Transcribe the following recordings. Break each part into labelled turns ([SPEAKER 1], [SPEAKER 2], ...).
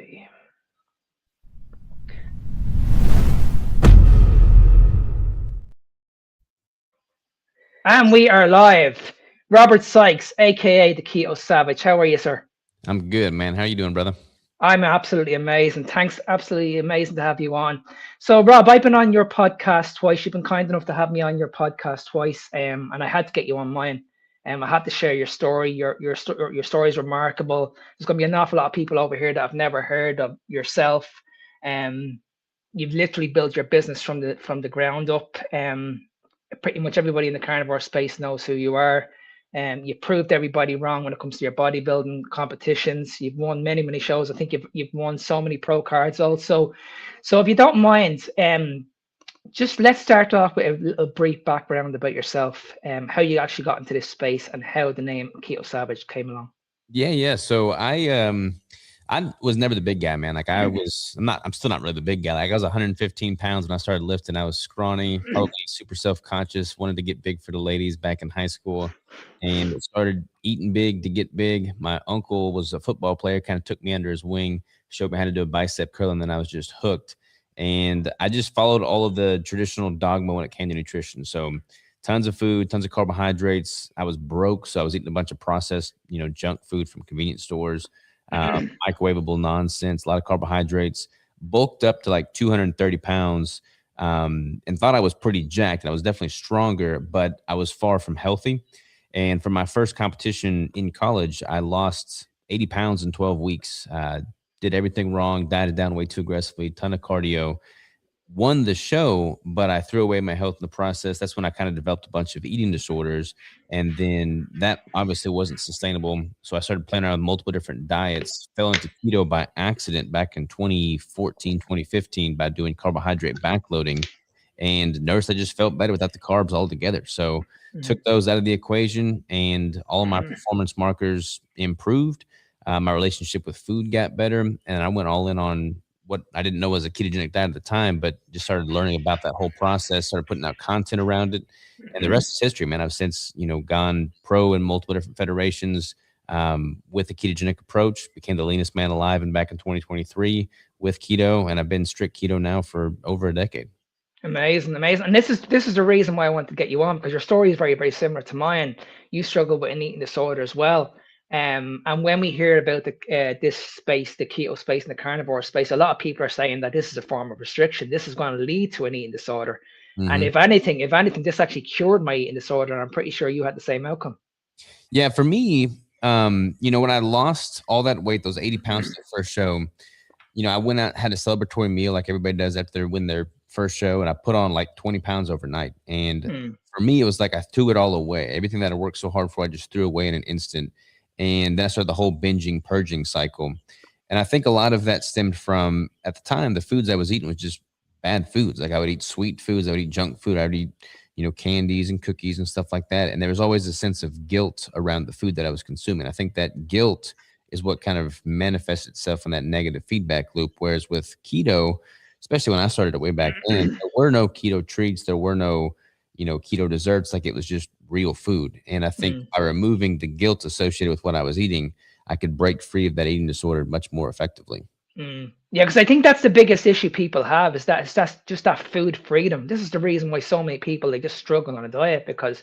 [SPEAKER 1] Okay. And we are live. Robert Sikes, aka the Keto Savage. How are you, sir?
[SPEAKER 2] I'm good, man. How you doing, brother?
[SPEAKER 1] I'm absolutely amazing. Thanks, absolutely amazing to have you on. So, Rob, I've been on your podcast twice. You've been kind enough to have me on your podcast twice, and I had to get you on mine. I had to share your story. Your story is remarkable. There's going to be an awful lot of people over here that have never heard of yourself. Um, you've literally built your business from the ground up. Pretty much everybody in the carnivore space knows who you are. You proved everybody wrong when it comes to your bodybuilding competitions. You've won many shows. I think you've won so many pro cards also. So if you don't mind, just let's start off with a brief background about yourself, how you actually got into this space, and how the name Keto Savage came along.
[SPEAKER 2] Yeah. So I was never the big guy, man. Like I'm still not really the big guy. Like I was 115 pounds when I started lifting. I was scrawny, probably super self-conscious, wanted to get big for the ladies back in high school, and started eating big to get big. My uncle was a football player, kind of took me under his wing, showed me how to do a bicep curl, and then I was just hooked. And I just followed all of the traditional dogma when it came to nutrition. So tons of food, tons of carbohydrates. I was broke, so I was eating a bunch of processed, junk food from convenience stores, microwavable nonsense, a lot of carbohydrates. Bulked up to like 230 pounds, and thought I was pretty jacked. And I was definitely stronger, but I was far from healthy. And for my first competition in college, I lost 80 pounds in 12 weeks. Did everything wrong, dieted down way too aggressively, ton of cardio, won the show, but I threw away my health in the process. That's when I kind of developed a bunch of eating disorders. And then that obviously wasn't sustainable. So I started playing around with multiple different diets, fell into keto by accident back in 2014, 2015 by doing carbohydrate backloading, and noticed I just felt better without the carbs altogether. So took those out of the equation, and all of my performance markers improved. My relationship with food got better, and I went all in on what I didn't know was a ketogenic diet at the time, but just started learning about that whole process, started putting out content around it. And the rest is history, man. I've since, gone pro in multiple different federations with the ketogenic approach, became the leanest man alive and back in 2023 with keto. And I've been strict keto now for over a decade.
[SPEAKER 1] Amazing, amazing. And this is the reason why I want to get you on, because your story is very similar to mine. You struggle with an eating disorder as well. And when we hear about this space, the keto space and the carnivore space, a lot of people are saying that this is a form of restriction. This is going to lead to an eating disorder. And
[SPEAKER 2] Hmm.
[SPEAKER 1] if anything, this actually cured my eating disorder. And I'm pretty sure you had the same outcome.
[SPEAKER 2] Yeah, for me, when I lost all that weight, those 80 pounds to the first show, I went out, had a celebratory meal like everybody does after they win their first show, and I put on like 20 pounds overnight. And
[SPEAKER 1] Mm,
[SPEAKER 2] for me, it was like I threw it all away. Everything that I worked so hard for, I just threw away in an instant. And then I started the whole binging, purging cycle. And I think a lot of that stemmed from, at the time, the foods I was eating was just bad foods. Like I would eat sweet foods, I would eat junk food, I would eat, candies and cookies and stuff like that. And there was always a sense of guilt around the food that I was consuming. I think that guilt is what kind of manifests itself in that negative feedback loop. Whereas with keto, especially when I started it way back then, there were no keto treats, there were no, keto desserts. Like it was just real food. And I think
[SPEAKER 1] mm.
[SPEAKER 2] by removing the guilt associated with what I was eating, I could break free of that eating disorder much more effectively.
[SPEAKER 1] Yeah, because I think that's the biggest issue people have, is that it's just that food freedom. This is the reason why so many people, they just struggle on a diet, because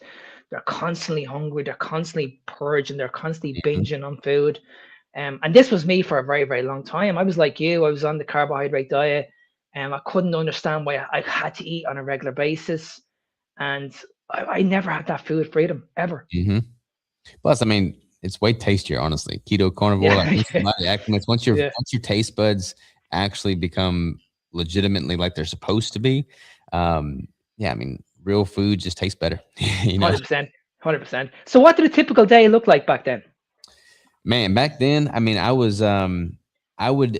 [SPEAKER 1] they're constantly hungry, they're constantly purging, they're constantly
[SPEAKER 2] Mhm.
[SPEAKER 1] binging on food. And this was me for a very long time. I was like you, I was on the carbohydrate diet, and I couldn't understand why I had to eat on a regular basis, and I never had that food freedom ever.
[SPEAKER 2] Mhm. Plus, I mean, it's way tastier, honestly. Keto carnivore, like
[SPEAKER 1] Yeah,
[SPEAKER 2] once your body acclimates, once your
[SPEAKER 1] yeah,
[SPEAKER 2] once your taste buds actually become legitimately like they're supposed to be, yeah, I mean, real food just tastes better, you know?
[SPEAKER 1] 100%, 100%. So what did a typical day look like back then?
[SPEAKER 2] Man, back then, I mean, I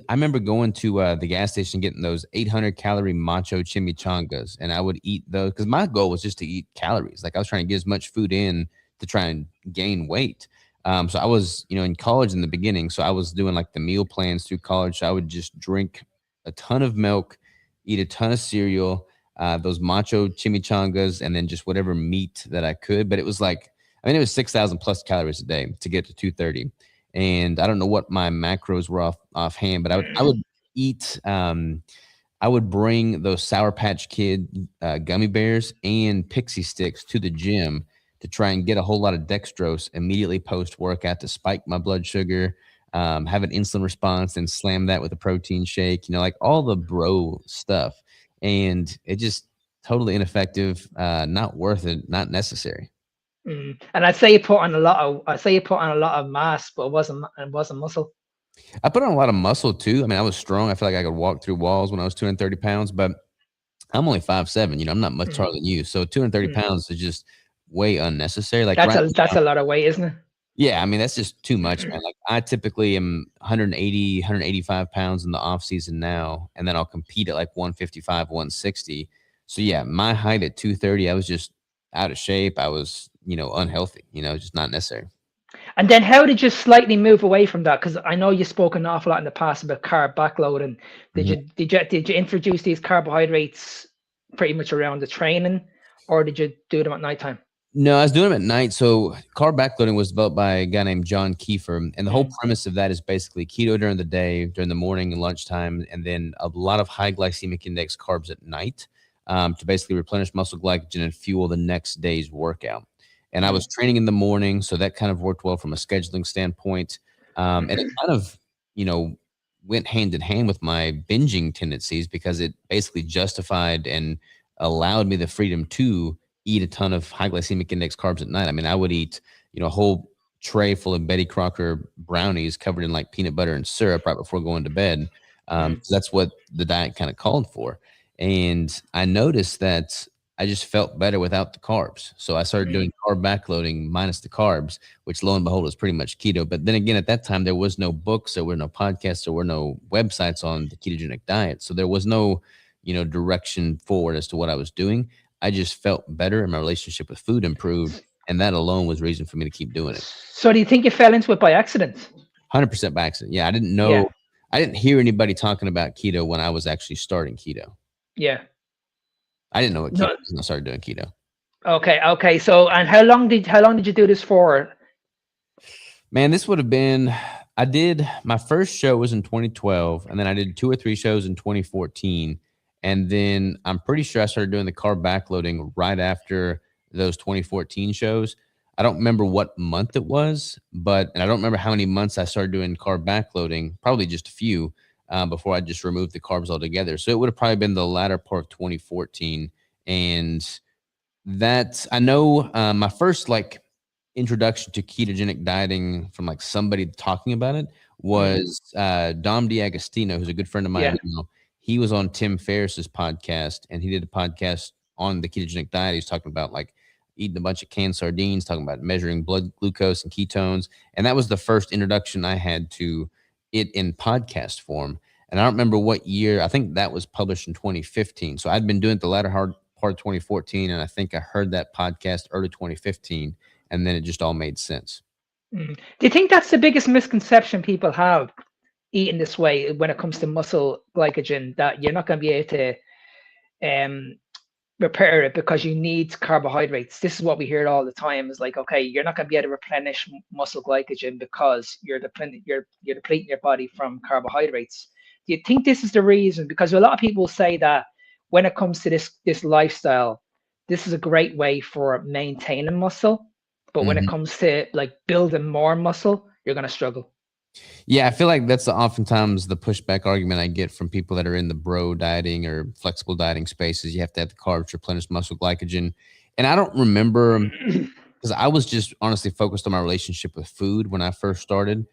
[SPEAKER 2] remember going to the gas station getting those 800 calorie macho chimichangas, and I would eat those because my goal was just to eat calories. Like I was trying to get as much food in to try and gain weight. So I was, in college in the beginning. So I was doing like the meal plans through college. So I would just drink a ton of milk, eat a ton of cereal, those macho chimichangas, and then just whatever meat that I could. But it was like, I mean, it was 6,000 plus calories a day to get to 230. and I don't know what my macros were offhand, but I would eat. I would bring those Sour Patch Kid gummy bears and pixie sticks to the gym to try and get a whole lot of dextrose immediately post workout to spike my blood sugar, have an insulin response, and slam that with a protein shake. Like all the bro stuff, and it just totally ineffective, not worth it, not necessary.
[SPEAKER 1] And I'd say you put on a lot of, I'd say you put on a lot of mass, but it wasn't muscle.
[SPEAKER 2] I put on a lot of muscle too. I mean, I was strong. I feel like I could walk through walls when I was 230 pounds, but I'm only 5'7". I'm not much
[SPEAKER 1] Mm,
[SPEAKER 2] taller than you. So 230
[SPEAKER 1] mm.
[SPEAKER 2] pounds is just way unnecessary. Like
[SPEAKER 1] That's
[SPEAKER 2] right
[SPEAKER 1] a that's
[SPEAKER 2] now,
[SPEAKER 1] a lot of weight, isn't it?
[SPEAKER 2] yeah, I mean, that's just too much, man. Like I typically am 180, 185 pounds in the off season now, and then I'll compete at like 155, 160. So yeah, my height at 230, I was just out of shape. I was, unhealthy, just not necessary.
[SPEAKER 1] And then how did you slightly move away from that? Because I know you spoke an awful lot in the past about carb backloading. Did you introduce these carbohydrates pretty much around the training, or did you do them at nighttime?
[SPEAKER 2] No, I was doing them at night. So carb backloading was developed by a guy named John Kiefer. And the whole
[SPEAKER 1] Mm,
[SPEAKER 2] premise of that is basically keto during the day, during the morning and lunchtime, and then a lot of high glycemic index carbs at night, to basically replenish muscle glycogen and fuel the next day's workout. And I
[SPEAKER 1] mm,
[SPEAKER 2] was training in the morning, so that kind of worked well from a scheduling standpoint. And it kind of, you know, went hand in hand with my binging tendencies because it basically justified and allowed me the freedom to eat a ton of high glycemic index carbs at night. I mean, I would eat, a whole tray full of Betty Crocker brownies covered in like peanut butter and syrup right before going to bed.
[SPEAKER 1] mm,
[SPEAKER 2] 'Cause that's what the diet kind of called for. And I noticed that I just felt better without the carbs. So I started
[SPEAKER 1] mm,
[SPEAKER 2] doing carb backloading minus the carbs, which lo and behold was pretty much keto. But then again, at that time, there was no books, there were no podcasts, there were no websites on the ketogenic diet. So there was no, direction forward as to what I was doing. I just felt better and my relationship with food improved. And that alone was reason for me to keep doing it.
[SPEAKER 1] So do you think you fell into it by accident?
[SPEAKER 2] 100% by accident. Yeah,
[SPEAKER 1] Yeah,
[SPEAKER 2] I didn't hear anybody talking about keto when I was actually starting keto.
[SPEAKER 1] yeah.
[SPEAKER 2] I didn't know what keto
[SPEAKER 1] No,
[SPEAKER 2] was when I started doing keto.
[SPEAKER 1] okay. So, and how long did you do this for?
[SPEAKER 2] Man, this would have been, I did, my first show was in 2012, and then I did 2 or 3 shows in 2014. And then I'm pretty sure I started doing the carb backloading right after those 2014 shows. I don't remember what month it was, and I don't remember how many months I started doing carb backloading, probably just a few, before I just removed the carbs altogether. So it would have probably been the latter part of 2014. And that I know, my first like introduction to ketogenic dieting from like somebody talking about it
[SPEAKER 1] Mm,
[SPEAKER 2] was Dom D'Agostino, who's a good friend of mine
[SPEAKER 1] yeah.
[SPEAKER 2] now. He was on Tim Ferriss's podcast, and he did a podcast on the ketogenic diet. He's talking about like eating a bunch of canned sardines, talking about measuring blood glucose and ketones, and that was the first introduction I had to it in podcast form. And I don't remember what year. I think that was published in 2015. So I'd been doing it the latter part of 2014, and I think I heard that podcast early 2015, and then it just all made sense.
[SPEAKER 1] Mm. Do you think that's the biggest misconception people have eating this way when it comes to muscle glycogen, that you're not going to be able to um, repair it because you need carbohydrates? This is what we hear all the time, is like, okay, you're not going to be able to replenish muscle glycogen because you're depleting your body from carbohydrates. Do you think this is the reason? Because a lot of people say that when it comes to this lifestyle, this is a great way for maintaining muscle, but when it
[SPEAKER 2] Mhm.
[SPEAKER 1] comes to like building more muscle, you're going to struggle.
[SPEAKER 2] Yeah, I feel like that's oftentimes the pushback argument I get from people that are in the bro dieting or flexible dieting spaces. You have to have the carbs to replenish muscle glycogen. And I don't remember, because I was just honestly focused on my relationship with food when I first started.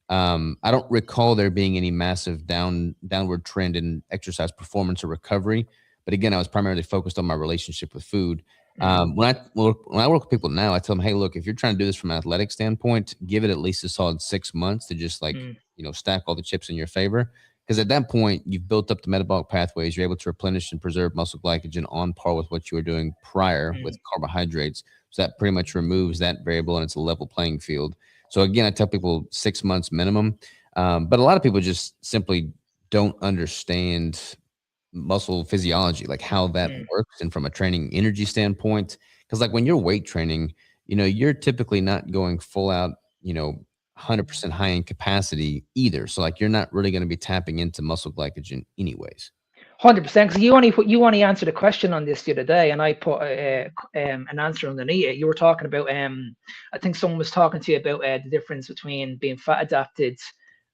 [SPEAKER 2] I don't recall there being any massive downward trend in exercise performance or recovery. But again, I was primarily focused on my relationship with food.
[SPEAKER 1] Mm,
[SPEAKER 2] When I work with people now, I tell them, hey, look, if you're trying to do this from an athletic standpoint, give it at least a solid 6 months to just like,
[SPEAKER 1] mm,
[SPEAKER 2] stack all the chips in your favor. Because at that point, you've built up the metabolic pathways. You're able to replenish and preserve muscle glycogen on par with what you were doing prior with
[SPEAKER 1] mm,
[SPEAKER 2] carbohydrates. So that pretty much removes that variable and it's a level playing field. So again, I tell people 6 months minimum. But a lot of people just simply don't understand muscle physiology, like how that
[SPEAKER 1] mm,
[SPEAKER 2] works, and from a training energy standpoint. Because like when you're weight training, you're typically not going full out, 100% high in capacity either. So like you're not really going to be tapping into muscle glycogen anyways.
[SPEAKER 1] 100%. Because you only answered a question on this the other day, and I put an answer underneath it. You were talking about I think someone was talking to you about the difference between being fat adapted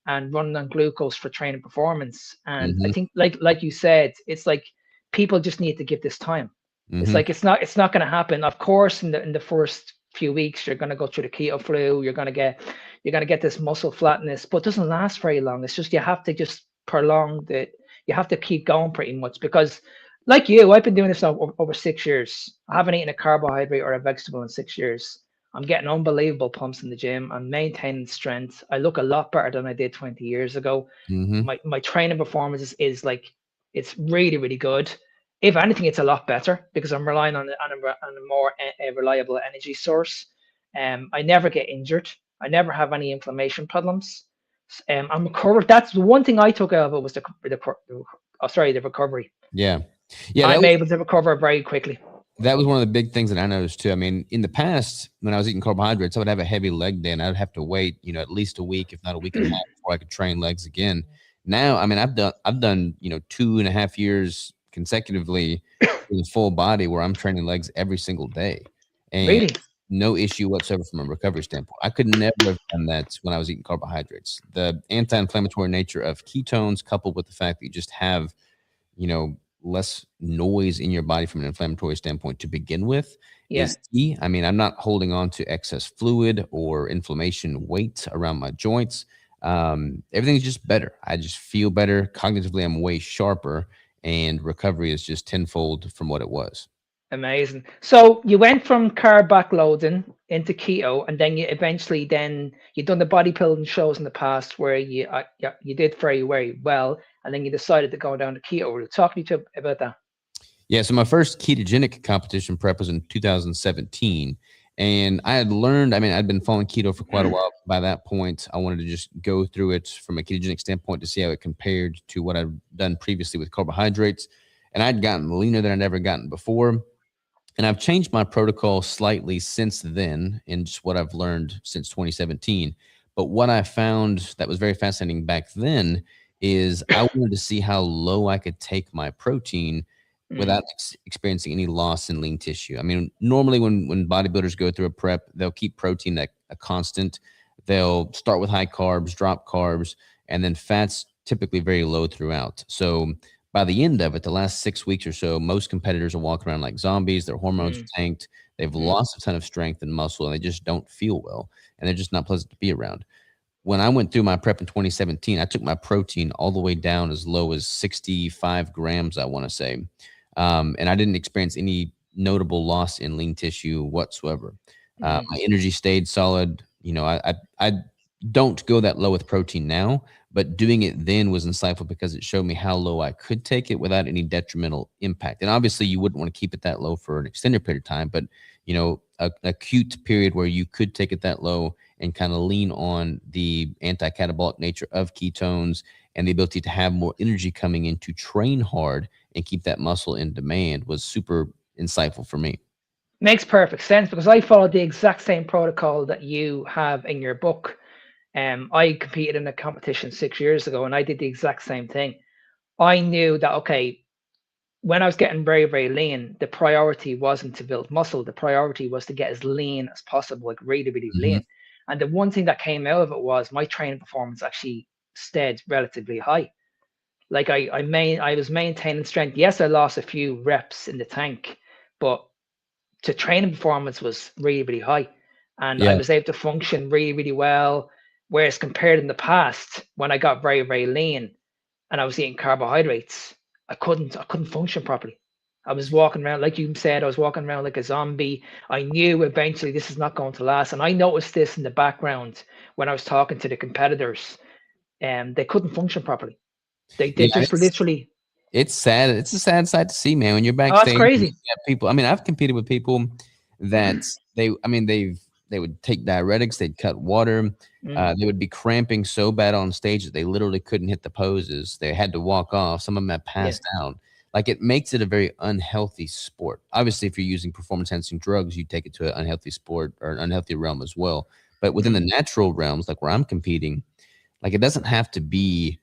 [SPEAKER 1] and running on glucose for training performance. And I
[SPEAKER 2] Mm-hmm.
[SPEAKER 1] think like you said, it's like people just need to give this time. It's
[SPEAKER 2] Mm-hmm.
[SPEAKER 1] like it's not going to happen. Of course, in the first few weeks, you're going to go through the keto flu. You're going to get this muscle flatness, but it doesn't last very long. It's just you have to just prolong the you have to keep going pretty much because like you, I've been doing this now over 6 years. I haven't eaten a carbohydrate or a vegetable in 6 years. I'm getting unbelievable pumps in the gym. I'm maintaining strength. I look a lot better than I did 20 years ago.
[SPEAKER 2] Mm-hmm.
[SPEAKER 1] My training performance is like it's really really good. If anything, it's a lot better because I'm relying on a more reliable energy source. I never get injured. I never have any inflammation problems. I'm recovered. That's the one thing I took out of it was the recovery.
[SPEAKER 2] Yeah. Yeah.
[SPEAKER 1] I'm able to recover very quickly.
[SPEAKER 2] That was one of the big things that I noticed too. I mean, in the past, when I was eating carbohydrates, I would have a heavy leg day and I'd have to wait, at least a week, if not a week and a half before I could train legs again. Now, I mean, I've done, 2.5 years consecutively with a full body where I'm training legs every single day and
[SPEAKER 1] Really
[SPEAKER 2] no issue whatsoever from a recovery standpoint. I could never have done that when I was eating carbohydrates. The anti-inflammatory nature of ketones coupled with the fact that you just have less noise in your body from an inflammatory standpoint to begin with
[SPEAKER 1] yeah,
[SPEAKER 2] is key. I mean, I'm not holding on to excess fluid or inflammation weight around my joints. Everything's just better. I just feel better. Cognitively, I'm way sharper, and recovery is just tenfold from what it was.
[SPEAKER 1] amazing. So you went from carb backloading into keto, and then you done the bodybuilding shows in the past where you did very very well, and then you decided to go down the keto route. Talk to me about that.
[SPEAKER 2] Yeah, so my first ketogenic competition prep was in 2017. And I had learned, I mean, I'd been following keto for quite a while. By that point, I wanted to just go through it from a ketogenic standpoint to see how it compared to what I'd done previously with carbohydrates. And I'd gotten leaner than I'd ever gotten before. And I've changed my protocol slightly since then in just what I've learned since 2017. But what I found that was very fascinating back then is I wanted to see how low I could take my protein
[SPEAKER 1] Mm,
[SPEAKER 2] without experiencing any loss in lean tissue. I mean, normally when bodybuilders go through a prep, they'll keep protein at a constant. They'll start with high carbs, drop carbs, and then fats typically very low throughout. So by the end of it, the last 6 weeks or so, most competitors are walking around like zombies. Their hormones
[SPEAKER 1] mm,
[SPEAKER 2] are tanked. They've
[SPEAKER 1] mm,
[SPEAKER 2] lost a ton of strength and muscle, and they just don't feel well. And they're just not pleasant to be around. When I went through my prep in 2017, I took my protein all the way down as low as 65 grams, I want to say. And I didn't experience any notable loss in lean tissue whatsoever.
[SPEAKER 1] mm.
[SPEAKER 2] My energy stayed solid. I don't go that low with protein now, but doing it then was insightful because it showed me how low I could take it without any detrimental impact. And obviously, you wouldn't want to keep it that low for an extended period of time, but an acute period where you could take it that low and kind of lean on the anti-catabolic nature of ketones and the ability to have more energy coming in to train hard and keep that muscle in demand was super insightful for me.
[SPEAKER 1] Makes perfect sense because I followed the exact same protocol that you have in your book. I competed in a competition 6 years ago, and I did the exact same thing. I knew that okay, when I was getting very very lean, the priority wasn't to build muscle. The priority was to get as lean as possible, like really really
[SPEAKER 2] Hmm.
[SPEAKER 1] lean. And the one thing that came out of it was my training performance actually stayed relatively high. Like I was maintaining strength. Yes, I lost a few reps in the tank, but the training performance was really, really high. And I
[SPEAKER 2] Yeah.
[SPEAKER 1] was able to function really, really well. Whereas compared in the past, when I got very, very lean and I was eating carbohydrates, I couldn't function properly. I was walking around, like you said, I was walking around like a zombie. I knew eventually this is not going to last. And I noticed this in the background when I was talking to the competitors, and they couldn't function properly. They
[SPEAKER 2] Yeah.
[SPEAKER 1] just literally,
[SPEAKER 2] It's sad. It's a sad sight to see, man. When you're
[SPEAKER 1] oh, that's
[SPEAKER 2] backstage, and
[SPEAKER 1] crazy.
[SPEAKER 2] you have people. I mean, I've competed with people that I mean, they would take diuretics, they'd cut water,
[SPEAKER 1] Mm,
[SPEAKER 2] they would be cramping so bad on stage that they literally couldn't hit the poses. They had to walk off. Some of them had
[SPEAKER 1] yeah.
[SPEAKER 2] passed out. Like it makes it a very unhealthy sport. Obviously, if you're using performance enhancing drugs, you take it to an unhealthy sport or an unhealthy realm as well. But within the
[SPEAKER 1] Mm,
[SPEAKER 2] natural realms, like where I'm competing, like it doesn't have to be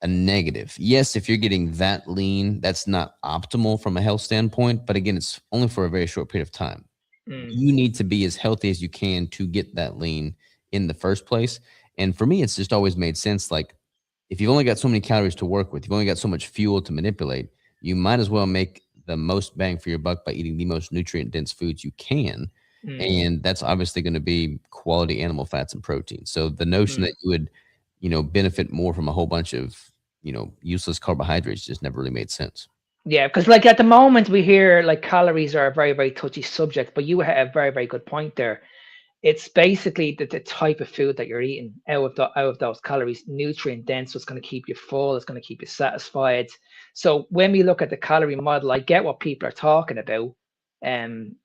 [SPEAKER 2] a negative. Yes, if you're getting that lean, that's not optimal from a health standpoint, but again, it's only for a very short period of time.
[SPEAKER 1] mm,
[SPEAKER 2] You need to be as healthy as you can to get that lean in the first place. And for me, it's just always made sense. Like, if you've only got so many calories to work with, you've only got so much fuel to manipulate, you might as well make the most bang for your buck by eating the most nutrient dense foods you can.
[SPEAKER 1] mm,
[SPEAKER 2] And that's obviously going to be quality animal fats and proteins. So the notion
[SPEAKER 1] mm.
[SPEAKER 2] that you would, benefit more from a whole bunch of, useless carbohydrates just never really made sense.
[SPEAKER 1] Yeah, because like at the moment we hear like calories are a very, very touchy subject, but you have a very, very good point there. It's basically the type of food that you're eating out of those calories, nutrient dense, what's going to keep you full, it's going to keep you satisfied. So when we look at the calorie model, I get what people are talking about.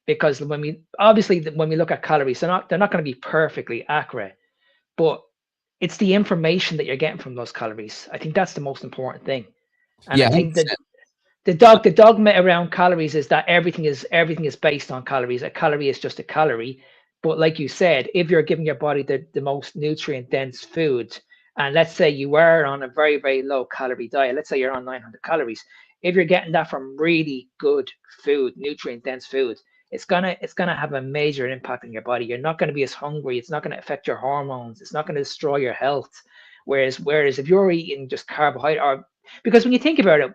[SPEAKER 1] Because when we look at calories, they're not going to be perfectly accurate, but it's the information that you're getting from those calories. I think that's the most important thing. And
[SPEAKER 2] Yeah,
[SPEAKER 1] I think that
[SPEAKER 2] 100%.
[SPEAKER 1] the dogma around calories is that everything is based on calories. A calorie is just a calorie. But like you said, if you're giving your body the most nutrient dense food, and let's say you are on a very, very low calorie diet, let's say you're on 900 calories, if you're getting that from really good food, nutrient dense food, it's gonna have a major impact on your body. You're not going to be as hungry. It's not going to affect your hormones. It's not going to destroy your health. Whereas if you're eating just carbohydrate, or because when you think about it,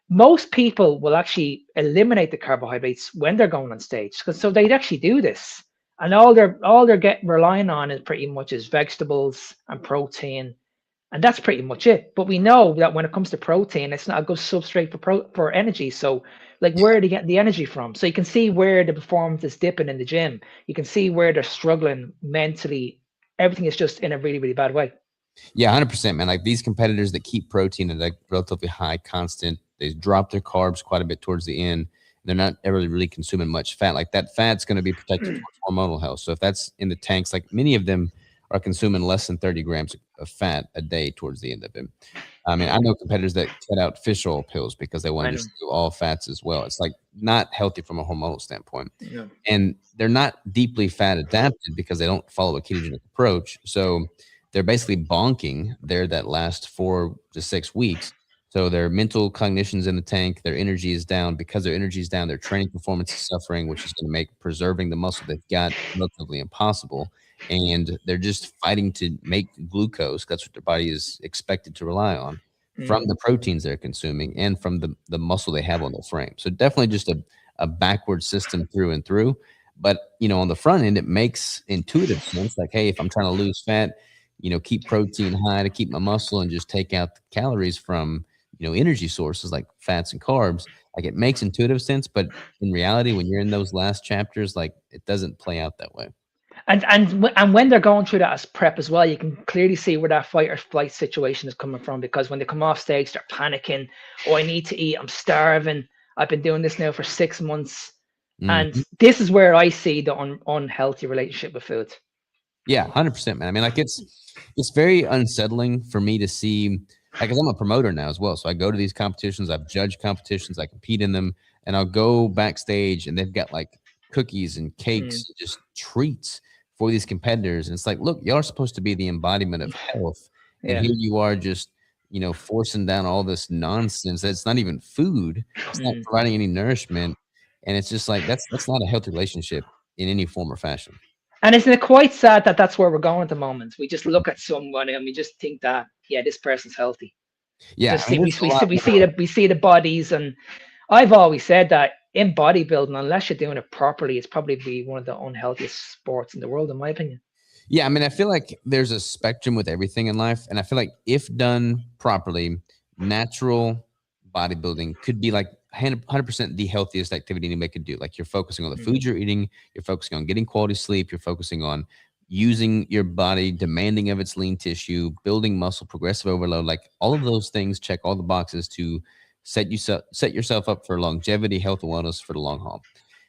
[SPEAKER 1] most people will actually eliminate the carbohydrates when they're going on stage, because so they'd actually do this, and all they're getting relying on is pretty much is vegetables and protein, and that's pretty much it. But we know that when it comes to protein, it's not a good substrate for energy. So like, where are they getting the energy from? So you can see where the performance is dipping in the gym. You can see where they're struggling mentally. Everything is just in a really, really bad way.
[SPEAKER 2] Yeah, 100%, man. Like these competitors that keep protein at a relatively high constant, they drop their carbs quite a bit towards the end. They're not ever really consuming much fat. Like that fat's going to be protected towards hormonal health. So if that's in the tanks, like many of them are consuming less than 30 grams of fat a day towards the end of it. I mean, I know competitors that cut out fish oil pills because they want
[SPEAKER 1] I
[SPEAKER 2] to
[SPEAKER 1] know.
[SPEAKER 2] just do all fats as well. It's like not healthy from a hormonal standpoint.
[SPEAKER 1] Yeah.
[SPEAKER 2] And they're not deeply fat adapted because they don't follow a ketogenic approach. So they're basically bonking there that last 4 to 6 weeks. So their mental cognition's in the tank, their energy is down. Because their energy is down, their training performance is suffering, which is going to make preserving the muscle they've got relatively impossible. And they're just fighting to make glucose. That's what their body is expected to rely on from
[SPEAKER 1] Mm,
[SPEAKER 2] the proteins they're consuming and from the muscle they have on their frame. So definitely just a backward system through and through. But on the front end, it makes intuitive sense. Like, hey, if I'm trying to lose fat, keep protein high to keep my muscle and just take out the calories from, energy sources like fats and carbs. Like it makes intuitive sense, but in reality, when you're in those last chapters, like it doesn't play out that way.
[SPEAKER 1] and when they're going through that as prep as well, you can clearly see where that fight or flight situation is coming from, because when they come off stage, they're panicking. Oh, I need to eat. I'm starving. I've been doing this now for 6 months, and
[SPEAKER 2] Mhm.
[SPEAKER 1] this is where I see the unhealthy relationship with food.
[SPEAKER 2] Yeah, 100%, man. I mean, like it's very unsettling for me to see, like, 'cause I'm a promoter now as well. So I go to these competitions, I've judged competitions, I compete in them, and I'll go backstage and they've got like cookies and
[SPEAKER 1] Mm,
[SPEAKER 2] cakes, just treats for these competitors. And it's like, look, y'all are supposed to be the embodiment of health. And
[SPEAKER 1] yeah.
[SPEAKER 2] here you are just, forcing down all this nonsense that's not even food. It's not
[SPEAKER 1] Mm.
[SPEAKER 2] providing any nourishment. And it's just like that's not a healthy relationship in any form or fashion.
[SPEAKER 1] And isn't it quite sad that that's where we're going at the moment? We just look at someone and we just think that, yeah, this person's healthy. We
[SPEAKER 2] Yeah,
[SPEAKER 1] just
[SPEAKER 2] I mean,
[SPEAKER 1] see we,
[SPEAKER 2] there's a
[SPEAKER 1] we
[SPEAKER 2] lot
[SPEAKER 1] see we see
[SPEAKER 2] more.
[SPEAKER 1] the bodies, and I've always said that in bodybuilding, unless you're doing it properly, it's probably be one of the unhealthiest sports in the world, in my opinion.
[SPEAKER 2] Yeah, I mean, I feel like there's a spectrum with everything in life, and I feel like if done properly, natural bodybuilding could be like 100% the healthiest activity anybody could do. Like you're focusing on the
[SPEAKER 1] Mm,
[SPEAKER 2] food you're eating, you're focusing on getting quality sleep, you're focusing on using your body, demanding of its lean tissue, building muscle, progressive overload. Like all of those things check all the boxes to set yourself up for longevity, health, and wellness for the long haul.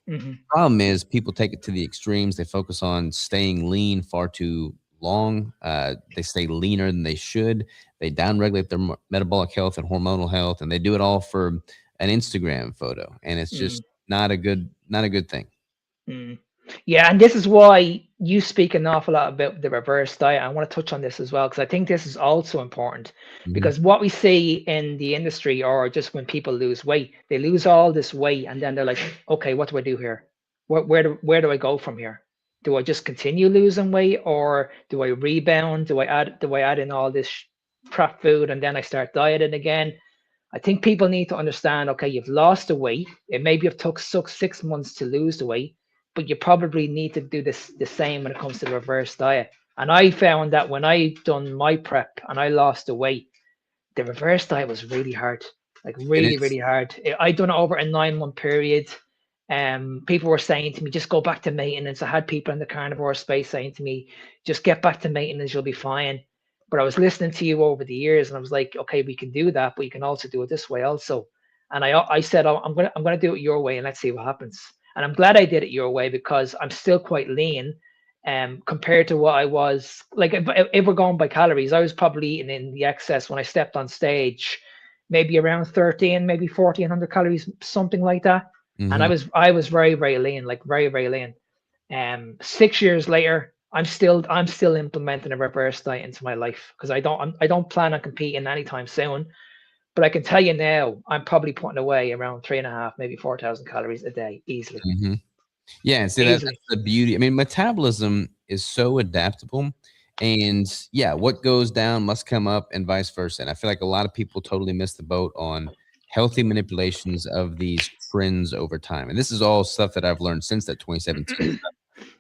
[SPEAKER 1] mhm,
[SPEAKER 2] Problem is people take it to the extremes. They focus on staying lean far too long. They stay leaner than they should. They downregulate their metabolic health and hormonal health, and they do it all for an Instagram photo. And it's
[SPEAKER 1] mm,
[SPEAKER 2] just not a good thing.
[SPEAKER 1] mm. Yeah, and this is why. you speak an awful lot about the reverse diet. I want to touch on this as well because I think this is also important
[SPEAKER 2] Hmm.
[SPEAKER 1] because what we see in the industry or just when people lose weight, they lose all this weight and then they're like, okay, what do I do here? Where do I go from here? Do I just continue losing weight or do I rebound? Do I add in all this crap food and then I start dieting again? I think people need to understand, okay, you've lost the weight. It maybe have took 6 months to lose the weight, but you probably need to do this the same when it comes to the reverse diet. And I found that when I done my prep and I lost the weight, the reverse diet was really hard, like
[SPEAKER 2] It
[SPEAKER 1] really,
[SPEAKER 2] is.
[SPEAKER 1] really hard. I done it over a 9 month period. People were saying to me, just go back to maintenance. I had people in the carnivore space saying to me, just get back to maintenance, you'll be fine. But I was listening to you over the years, and I was like, okay, we can do that, but you can also do it this way also. And I said, oh, I'm gonna do it your way, and let's see what happens. And I'm glad I did it your way because I'm still quite lean, compared to what I was like. If we're going by calories, I was probably eating in the excess when I stepped on stage, maybe around 13, maybe 1400 calories, something like that. And I
[SPEAKER 2] Hmm.
[SPEAKER 1] was I was very, very lean, like very, very lean. 6 years later, I'm still implementing a reverse diet into my life because I don't plan on competing anytime soon. But I can tell you now, I'm probably putting away around 3.5, maybe 4,000 calories a day easily,
[SPEAKER 2] Hmm. Yeah, and see
[SPEAKER 1] easily.
[SPEAKER 2] that's the beauty. I mean, metabolism is so adaptable, and yeah, what goes down must come up, and vice versa. And I feel like a lot of people totally miss the boat on healthy manipulations of these trends over time. And this is all stuff that I've learned since that 2017.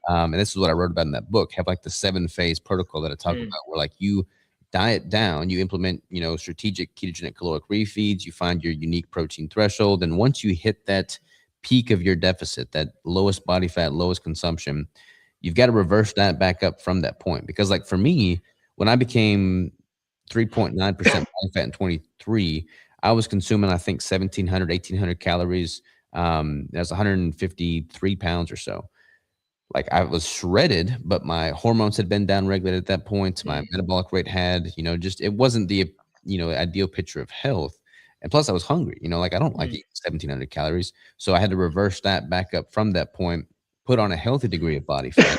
[SPEAKER 2] And this is what I wrote about in that book. Have like the 7 phase protocol that I talk
[SPEAKER 1] Mm,
[SPEAKER 2] about, where like you diet down, you implement, strategic ketogenic caloric refeeds, you find your unique protein threshold, and once you hit that peak of your deficit, that lowest body fat, lowest consumption, you've got to reverse that back up from that point. Because like for me, when I became 3.9% body fat in 23, I was consuming, I think, 1,700, 1,800 calories. That's 153 pounds or so. Like I was shredded, but my hormones had been downregulated at that point. My
[SPEAKER 1] mm,
[SPEAKER 2] metabolic rate had, just it wasn't the, ideal picture of health. And plus I was hungry, like I don't like
[SPEAKER 1] mm.
[SPEAKER 2] eating 1,700 calories. So I had to reverse that back up from that point, put on a healthy degree of body fat,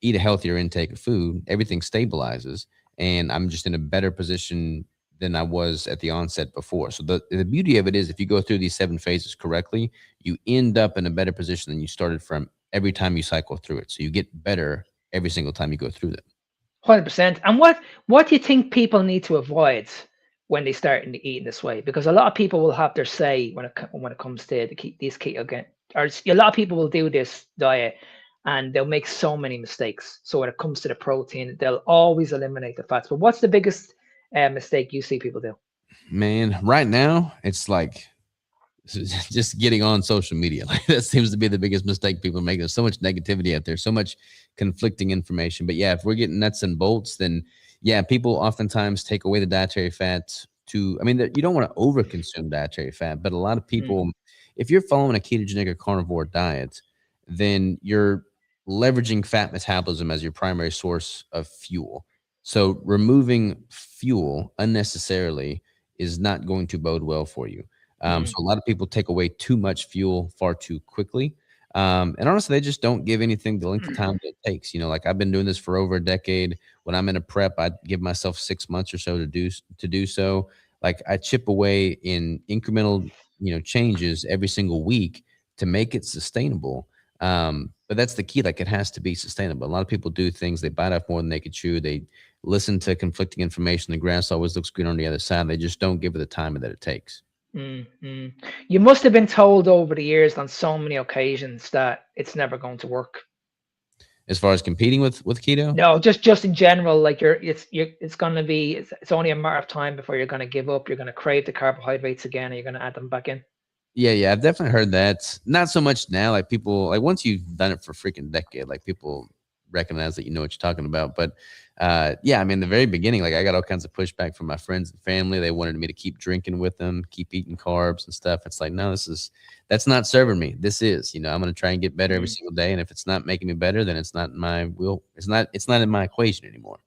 [SPEAKER 2] eat a healthier intake of food, everything stabilizes, and I'm just in a better position than I was at the onset before. So the beauty of it is if you go through these 7 phases correctly, you end up in a better position than you started from every time you cycle through it. So you get better every single time you go through them.
[SPEAKER 1] 100%. And what do you think people need to avoid when they start eating this way? Because a lot of people will have their say when it comes to these keto again, or a lot of people will do this diet and they'll make so many mistakes. So when it comes to the protein, they'll always eliminate the fats. But what's the biggest mistake you see people do?
[SPEAKER 2] Man, right now it's like just getting on social media. Like that seems to be the biggest mistake people make. There's so much negativity out there, so much conflicting information. But yeah, if we're getting nuts and bolts, then yeah, people oftentimes take away the dietary fat to, I mean, you don't want to overconsume dietary fat, but a lot of
[SPEAKER 1] Mm,
[SPEAKER 2] people, if you're following a ketogenic or carnivore diet, then you're leveraging fat metabolism as your primary source of fuel. So removing fuel unnecessarily is not going to bode well for you. So
[SPEAKER 1] mm,
[SPEAKER 2] a lot of people take away too much fuel far too quickly. And honestly, they just don't give anything the length of time that it takes. Like I've been doing this for over a decade. When I'm in a prep, I give myself 6 months or so to do so. Like I chip away in incremental, changes every single week to make it sustainable. But that's the key. Like it has to be sustainable. A lot of people do things, they bite off more than they could chew. They listen to conflicting information. The grass always looks green on the other side. They just don't give it the time that it takes.
[SPEAKER 1] mm, mm. You must have been told over the years on so many occasions that it's never going to work.
[SPEAKER 2] As far as competing with keto,
[SPEAKER 1] No, just in general, like it's gonna be it's only a matter of time before you're gonna give up. You're gonna crave the carbohydrates again, and you're gonna add them back in.
[SPEAKER 2] yeah, I've definitely heard that. Not so much now. Like people, like once you've done it for a freaking decade, like people recognize that you know what you're talking about. But yeah, I mean, the very beginning, like I got all kinds of pushback from my friends and family. They wanted me to keep drinking with them, keep eating carbs and stuff. It's like, no, that's not serving me. This is, I'm going to try and get better every
[SPEAKER 1] Mm.
[SPEAKER 2] single day. And if it's not making me better, then it's not in my will. It's not in my equation anymore.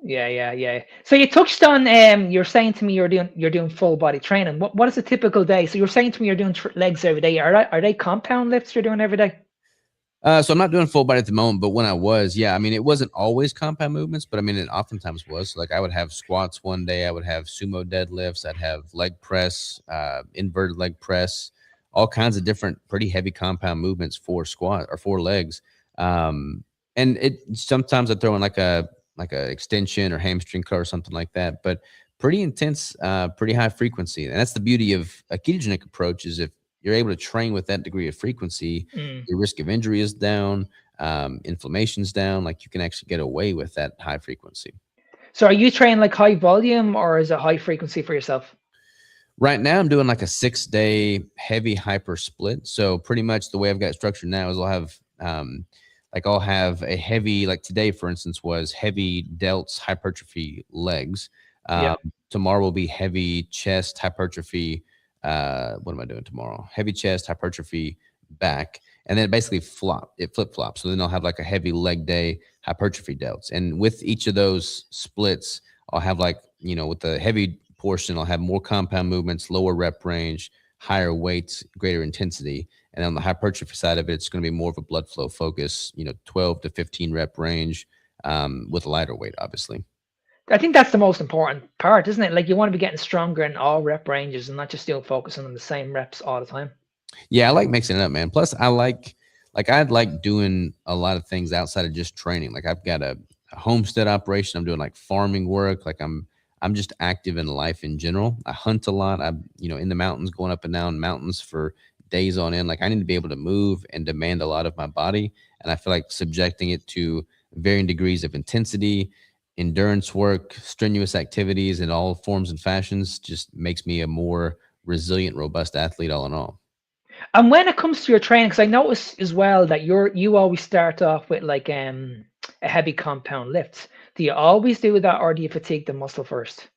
[SPEAKER 1] Yeah, yeah, yeah. So you touched on you're saying to me you're doing full body training. What is a typical day? So you're saying to me you're doing legs every day. Are they compound lifts you're doing every day?
[SPEAKER 2] So I'm not doing full body at the moment, but when I was, yeah, I mean, it wasn't always compound movements, but I mean, it oftentimes was. So like I would have squats one day, I would have sumo deadlifts, I'd have leg press, inverted leg press, all kinds of different pretty heavy compound movements for squat or for legs. Um, and it sometimes I throw in like a extension or hamstring curl or something like that, but pretty intense, pretty high frequency. And that's the beauty of a ketogenic approach is if you're able to train with that degree of frequency,
[SPEAKER 1] Mm.
[SPEAKER 2] your risk of injury is down, inflammation's down. Like you can actually get away with that high frequency.
[SPEAKER 1] So are you training like high volume or is it high frequency for yourself?
[SPEAKER 2] Right now, I'm doing like a 6 day heavy hyper split. So pretty much the way I've got it structured now is I'll have a heavy, like today, for instance, was heavy delts hypertrophy legs.
[SPEAKER 1] Yeah.
[SPEAKER 2] Tomorrow will be heavy chest hypertrophy. What am I doing tomorrow? Heavy chest hypertrophy back. And then it basically flip flops. So then I'll have like a heavy leg day hypertrophy delts. And with each of those splits, I'll have like, with the heavy portion, I'll have more compound movements, lower rep range, higher weights, greater intensity. And on the hypertrophy side of it, it's going to be more of a blood flow focus, 12 to 15 rep range with a lighter weight, obviously.
[SPEAKER 1] I think that's the most important part, isn't it? Like you want to be getting stronger in all rep ranges and not just still focusing on the same reps all the time.
[SPEAKER 2] Yeah, I like mixing it up, man. Plus, I'd like doing a lot of things outside of just training. Like I've got a homestead operation. I'm doing like farming work. Like I'm just active in life in general. I hunt a lot. I'm, in the mountains, going up and down mountains for days on end. Like I need to be able to move and demand a lot of my body. And I feel like subjecting it to varying degrees of intensity, endurance work, strenuous activities in all forms and fashions just makes me a more resilient, robust athlete all in all.
[SPEAKER 1] And when it comes to your training, because I notice as well that you always start off with like a heavy compound lift. Do you always do that or do you fatigue the muscle first?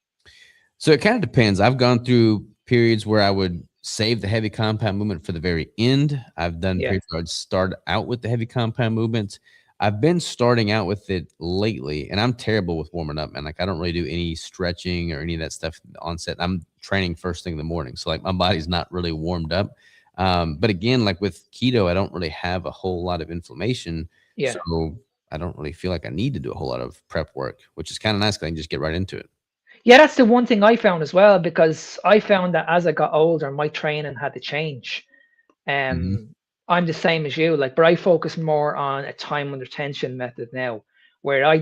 [SPEAKER 2] So it kind of depends. I've gone through periods where I would save the heavy compound movement for the very end. I've done
[SPEAKER 1] Yeah.
[SPEAKER 2] periods where I'd start out with the heavy compound movements. I've been starting out with it lately, and I'm terrible with warming up, man. Like I don't really do any stretching or any of that stuff on set. I'm training first thing in the morning, so like my body's not really warmed up. But again, like with keto, I don't really have a whole lot of inflammation, so
[SPEAKER 1] Yeah.
[SPEAKER 2] I don't really feel like I need to do a whole lot of prep work, which is kind of nice because I can just get right into it.
[SPEAKER 1] Yeah, that's the one thing I found as well, because I found that as I got older, my training had to change.
[SPEAKER 2] Mhm.
[SPEAKER 1] I'm the same as you, like, but I focus more on a time under tension method now, where I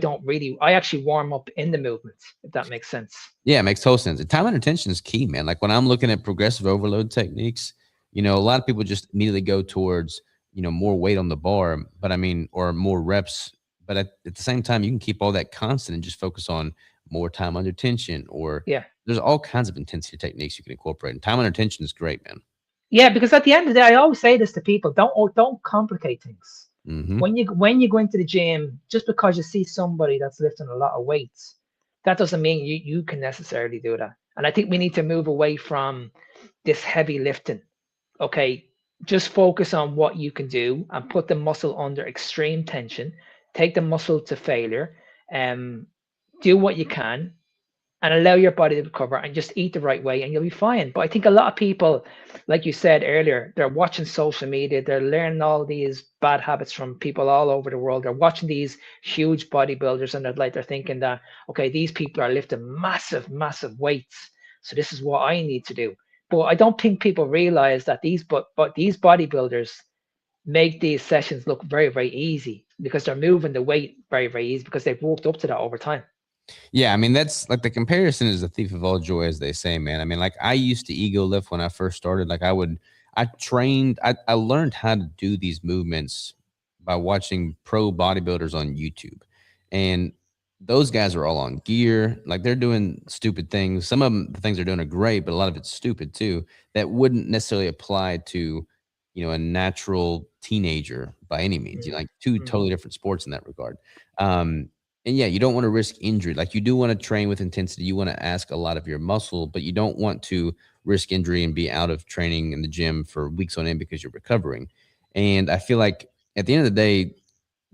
[SPEAKER 1] actually warm up in the movements, if that makes sense.
[SPEAKER 2] Yeah, it makes total sense. And time and attention is key, man. Like when I'm looking at progressive overload techniques, a lot of people just immediately go towards, more weight on the bar, but I mean, or more reps. But at the same time, you can keep all that constant and just focus on more time under tension, or
[SPEAKER 1] Yeah.
[SPEAKER 2] there's all kinds of intensity techniques you can incorporate. And time under tension is great, man.
[SPEAKER 1] Yeah, because at the end of the day, I always say this to people: don't complicate things.
[SPEAKER 2] Hmm.
[SPEAKER 1] When you go into the gym, just because you see somebody that's lifting a lot of weights, that doesn't mean you can necessarily do that. And I think we need to move away from this heavy lifting. Okay, just focus on what you can do and put the muscle under extreme tension. Take the muscle to failure. Um, do what you can and allow your body to recover and just eat the right way and you'll be fine. But I think a lot of people, like you said earlier, they're watching social media, they're learning all these bad habits from people all over the world. They're watching these huge bodybuilders and they're thinking that, okay, these people are lifting massive, massive weights. So this is what I need to do. But I don't think people realize that but these bodybuilders make these sessions look very, very easy because they're moving the weight very, very easy because they've worked up to that over time.
[SPEAKER 2] Yeah, I mean that's like the comparison is the thief of all joy, as they say, man. I mean, like I used to ego lift when I first started. Like I learned how to do these movements by watching pro bodybuilders on YouTube, and those guys are all on gear. Like they're doing stupid things. Some of them, the things they're doing are great, but a lot of it's stupid too. That wouldn't necessarily apply to, a natural teenager by any means.
[SPEAKER 1] Mm-hmm.
[SPEAKER 2] Like two
[SPEAKER 1] Mm-hmm.
[SPEAKER 2] totally different sports in that regard. And yeah, you don't want to risk injury. Like you do want to train with intensity. You want to ask a lot of your muscle, but you don't want to risk injury and be out of training in the gym for weeks on end because you're recovering. And I feel like at the end of the day,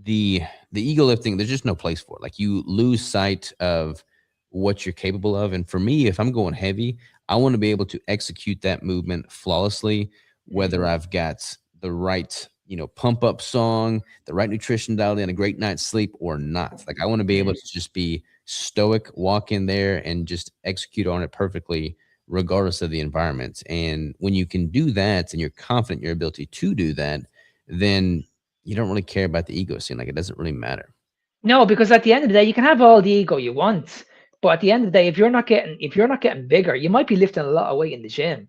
[SPEAKER 2] the ego lifting, there's just no place for it. Like you lose sight of what you're capable of. And for me, if I'm going heavy, I want to be able to execute that movement flawlessly, whether
[SPEAKER 1] Mm-hmm.
[SPEAKER 2] I've got the right pump up song, the right nutrition dialed in, a great night's sleep or not. Like I want to be able
[SPEAKER 1] Mm.
[SPEAKER 2] to just be stoic, walk in there and just execute on it perfectly, regardless of the environment. And when you can do that and you're confident in your ability to do that, then you don't really care about the ego scene. Like it doesn't really matter.
[SPEAKER 1] No, because at the end of the day, you can have all the ego you want, but at the end of the day, if you're not getting bigger, you might be lifting a lot of weight in the gym,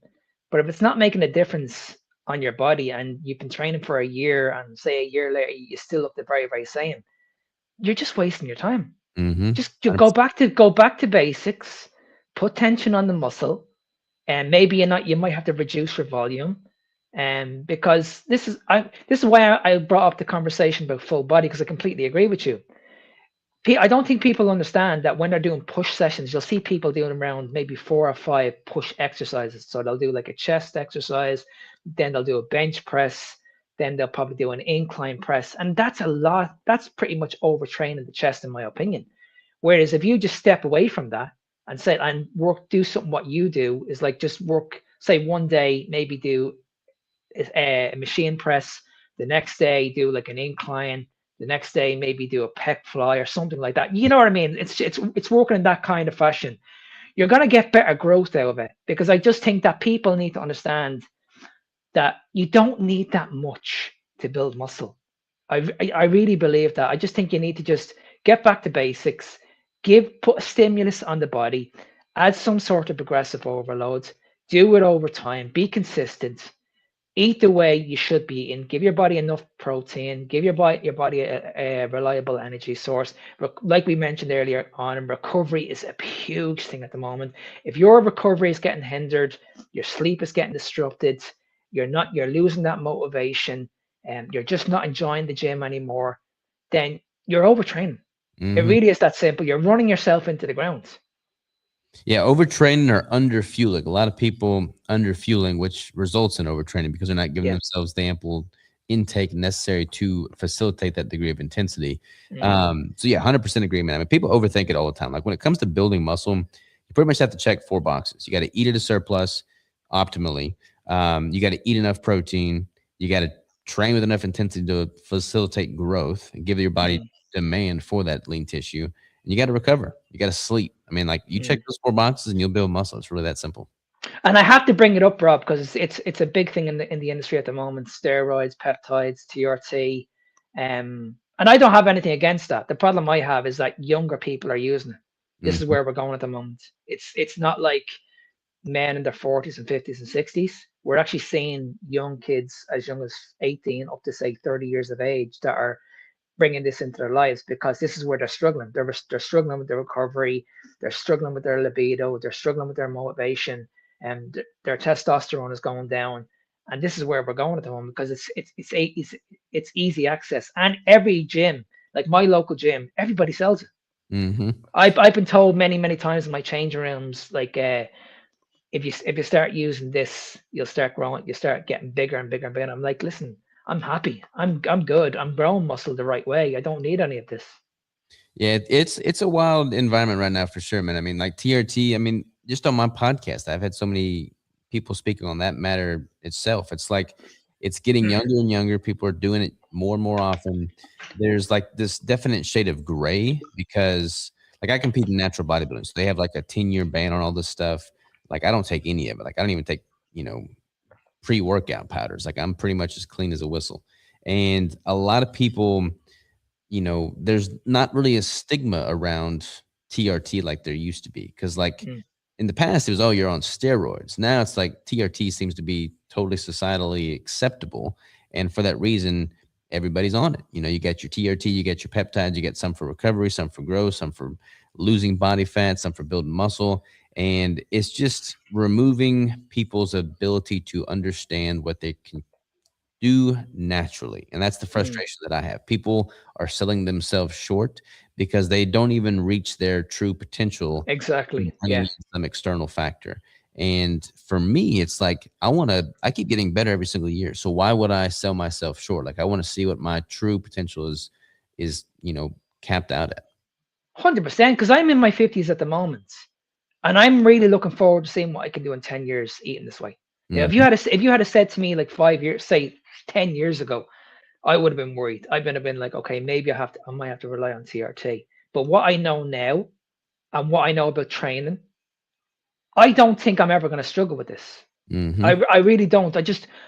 [SPEAKER 1] but if it's not making a difference on your body and you've been training for a year and say a year later you still look the very very same, you're just wasting your time.
[SPEAKER 2] Mm-hmm.
[SPEAKER 1] Just go back to basics, put tension on the muscle, and maybe you might have to reduce your volume. Because this is why I brought up the conversation about full body because I completely agree with you. I don't think people understand that when they're doing push sessions, you'll see people doing around maybe 4 or 5 push exercises. So they'll do like a chest exercise, then they'll do a bench press, then they'll probably do an incline press. And that's a lot. That's pretty much overtraining the chest, in my opinion. Whereas if you just step away from that and say, and do something, what you do is like just work, say one day, maybe do a machine press. The next day, do like an incline. The next day, maybe do a pec fly or something like that. You know what I mean? It's working in that kind of fashion. You're gonna get better growth out of it because I just think that people need to understand that you don't need that much to build muscle. I really believe that. I just think you need to just get back to basics, put a stimulus on the body, add some sort of progressive overload, do it over time, be consistent, eat the way you should be eating, give your body enough protein, give your body a reliable energy source. Like we mentioned earlier on, and recovery is a huge thing at the moment. If your recovery is getting hindered, your sleep is getting disrupted, you're losing that motivation, and you're just not enjoying the gym anymore, then you're overtraining. It
[SPEAKER 2] Mm-hmm.
[SPEAKER 1] really is that simple. You're running yourself into the ground.
[SPEAKER 2] Yeah, overtraining or underfueling. A lot of people underfueling, which results in overtraining because they're not giving
[SPEAKER 1] Yeah.
[SPEAKER 2] themselves the ample intake necessary to facilitate that degree of intensity.
[SPEAKER 1] Mm,
[SPEAKER 2] So yeah, 100% agreement. I mean, people overthink it all the time. Like when it comes to building muscle, you pretty much have to check 4 boxes. You got to eat at a surplus optimally. You got to eat enough protein. You got to train with enough intensity to facilitate growth and give your body
[SPEAKER 1] mm,
[SPEAKER 2] demand for that lean tissue. And you got to recover. You got to sleep. I mean, like you check
[SPEAKER 1] mm.
[SPEAKER 2] those 4 boxes and you'll build muscle. It's really that simple.
[SPEAKER 1] And I have to bring it up, Rob, because it's a big thing in the industry at the moment. Steroids, peptides, TRT, and I don't have anything against that. The problem I have is that younger people are using it. This is
[SPEAKER 2] Mhm.
[SPEAKER 1] where we're going at the moment. It's not like men in their 40s and 50s and 60s. We're actually seeing young kids as young as 18 up to say 30 years of age that are bringing this into their lives because this is where they're struggling. They're struggling with their recovery. They're struggling with their libido. They're struggling with their motivation, and their testosterone is going down. And this is where we're going at the moment because it's easy access, and every gym, like my local gym, everybody sells it.
[SPEAKER 2] Mhm.
[SPEAKER 1] I've been told many times in my changing rooms, like if you start using this, you'll start growing, you start getting bigger and bigger and bigger. I'm like, listen, I'm happy. I'm good. I'm growing muscle the right way. I don't need any of this.
[SPEAKER 2] Yeah, it's a wild environment right now for sure, man. I mean, like TRT. I mean, just on my podcast, I've had so many people speaking on that matter itself. It's like it's getting
[SPEAKER 1] Mm,
[SPEAKER 2] younger and younger. People are doing it more and more often. There's like this definite shade of gray because, like, I compete in natural bodybuilding, so they have like a 10-year ban on all this stuff. Like, I don't take any of it. Like, I don't even take you know pre-workout powders. Like, I'm pretty much as clean as a whistle. And a lot of people there's not really a stigma around TRT like there used to be. Cause like
[SPEAKER 1] mm,
[SPEAKER 2] in the past, it was, oh, you're on steroids. Now it's like TRT seems to be totally societally acceptable. And for that reason, everybody's on it. You get your TRT, you get your peptides, you get some for recovery, some for growth, some for losing body fat, some for building muscle. And it's just removing people's ability to understand what they can do naturally. And that's the
[SPEAKER 1] mm.
[SPEAKER 2] frustration that I have. People are selling themselves short because they don't even reach their true potential
[SPEAKER 1] Exactly.
[SPEAKER 2] in bringing
[SPEAKER 1] Yeah.
[SPEAKER 2] in some external factor. And for me, it's like I keep getting better every single year. So why would I sell myself short? Like I want to see what my true potential is capped out at.
[SPEAKER 1] 100%. Because I'm in my 50s at the moment, and I'm really looking forward to seeing what I can do in 10 years eating this way. If you
[SPEAKER 2] Mhm.
[SPEAKER 1] had said to me like 5 years, say 10 years ago, I would have been worried. I would have been like, okay, maybe I might have to rely on TRT. But what I know now and what I know about training, I don't think I'm ever going to struggle with this.
[SPEAKER 2] Mm-hmm.
[SPEAKER 1] I really don't.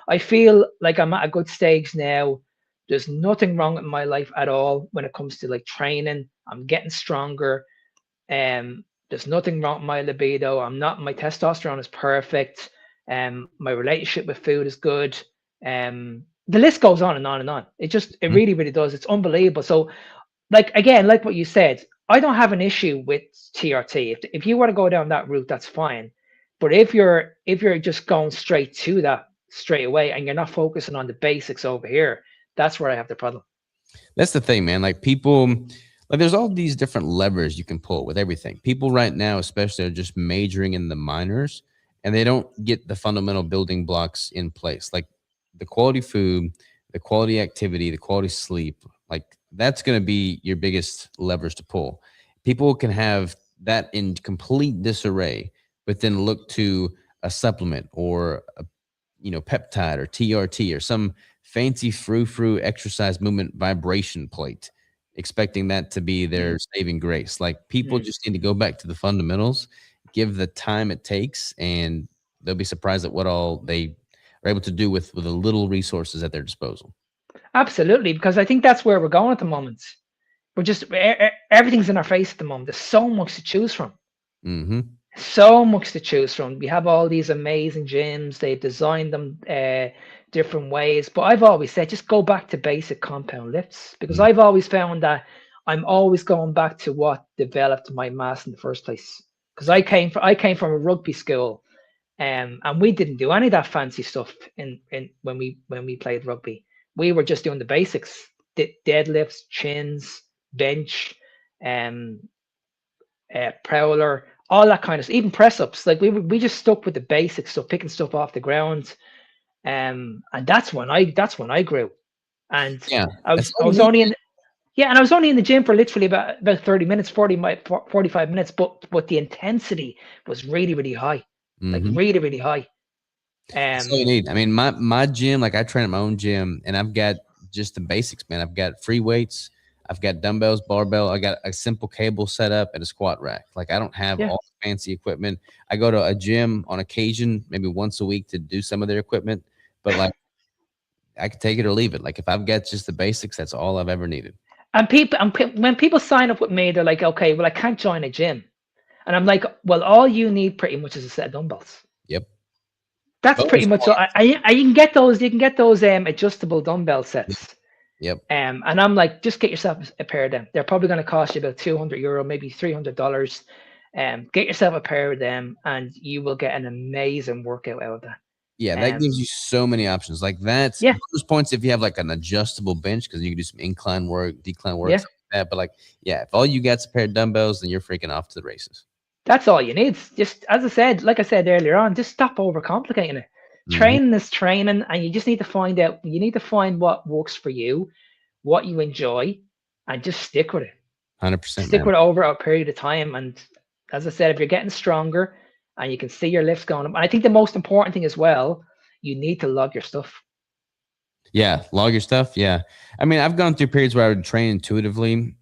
[SPEAKER 1] I feel like I'm at a good stage now. There's nothing wrong with my life at all when it comes to like training. I'm getting stronger. There's nothing wrong with my libido. My testosterone is perfect. My relationship with food is good. The list goes on and on and on. It really, really does. It's unbelievable. So like again, like what you said, I don't have an issue with TRT. If you want to go down that route, that's fine. But if you're just going straight to that straight away and you're not focusing on the basics over here, that's where I have the problem.
[SPEAKER 2] That's the thing, man. Like people, like there's all these different levers you can pull with everything. People right now, especially, are just majoring in the minors, and they don't get the fundamental building blocks in place, like the quality food, the quality activity, the quality sleep. Like that's going to be your biggest levers to pull. People can have that in complete disarray, but then look to a supplement or a peptide or TRT or some fancy frou-frou exercise movement vibration plate, expecting that to be their saving grace. Like people
[SPEAKER 1] Mm.
[SPEAKER 2] just need to go back to the fundamentals, give the time it takes, and they'll be surprised at what all they are able to do with the little resources at their disposal.
[SPEAKER 1] Absolutely, because I think that's where we're going at the moment. Everything's in our face at the moment. There's so much to choose from.
[SPEAKER 2] Mm-hmm.
[SPEAKER 1] So much to choose from. We have all these amazing gyms. They've designed them different ways. But I've always said just go back to basic compound lifts because I've always found that I'm always going back to what developed my mass in the first place. Because I came from a rugby school, and we didn't do any of that fancy stuff in when we played rugby. We were just doing the basics: deadlifts, chins, bench, um, prowler, all that kind of stuff, even press ups. Like we just stuck with the basic stuff, picking stuff off the ground. And that's when I grew. And
[SPEAKER 2] Yeah,
[SPEAKER 1] I
[SPEAKER 2] that's
[SPEAKER 1] was
[SPEAKER 2] all
[SPEAKER 1] I
[SPEAKER 2] you
[SPEAKER 1] was
[SPEAKER 2] need.
[SPEAKER 1] only in yeah, and I was only in the gym for literally about 30 minutes, 45 minutes, but the intensity was really, really high. Like
[SPEAKER 2] Mm-hmm.
[SPEAKER 1] really, really high.
[SPEAKER 2] That's all you
[SPEAKER 1] Um
[SPEAKER 2] need. I mean, my gym, like I train at my own gym, and I've got just the basics, man. I've got free weights, I've got dumbbells, barbell, I got a simple cable setup and a squat rack. Like I don't have
[SPEAKER 1] yeah.
[SPEAKER 2] all the fancy equipment. I go to a gym on occasion, maybe once a week to do some of their equipment, but like I can take it or leave it. Like if I've got just the basics, that's all I've ever needed.
[SPEAKER 1] When people sign up with me, they're like, okay, well, I can't join a gym. And I'm like, well, all you need pretty much is a set of dumbbells.
[SPEAKER 2] Yep.
[SPEAKER 1] That's pretty
[SPEAKER 2] Bonus
[SPEAKER 1] much all.
[SPEAKER 2] points.
[SPEAKER 1] You can get those. You can get those adjustable dumbbell
[SPEAKER 2] Yep.
[SPEAKER 1] sets.
[SPEAKER 2] Yep.
[SPEAKER 1] And I'm like, just get yourself a pair of them. They're probably going to cost you about €200, maybe $300. Get yourself a pair of them, and you will get an amazing workout out of that.
[SPEAKER 2] Yeah, that gives
[SPEAKER 1] Um,
[SPEAKER 2] you so many options. Like that's
[SPEAKER 1] yeah,
[SPEAKER 2] bonus points if you have like an adjustable bench because you can do some incline work, decline work,
[SPEAKER 1] yeah.
[SPEAKER 2] stuff like that. But like, yeah, if all you got's a pair of dumbbells, then you're freaking off to the races.
[SPEAKER 1] That's all you need. Just as I said, like I said earlier on, just stop overcomplicating it.
[SPEAKER 2] Mm-hmm.
[SPEAKER 1] Training is training, and you just need to find out. You need to find what works for you, what you enjoy, and just stick with it.
[SPEAKER 2] 100%,
[SPEAKER 1] Stick
[SPEAKER 2] man.
[SPEAKER 1] with it over a period of time. And as I said, if you're getting stronger and you can see your lifts going up, and I think the most important thing as well, you need to log your stuff.
[SPEAKER 2] Yeah, log your stuff. Yeah. I mean, I've gone through periods where I would train intuitively,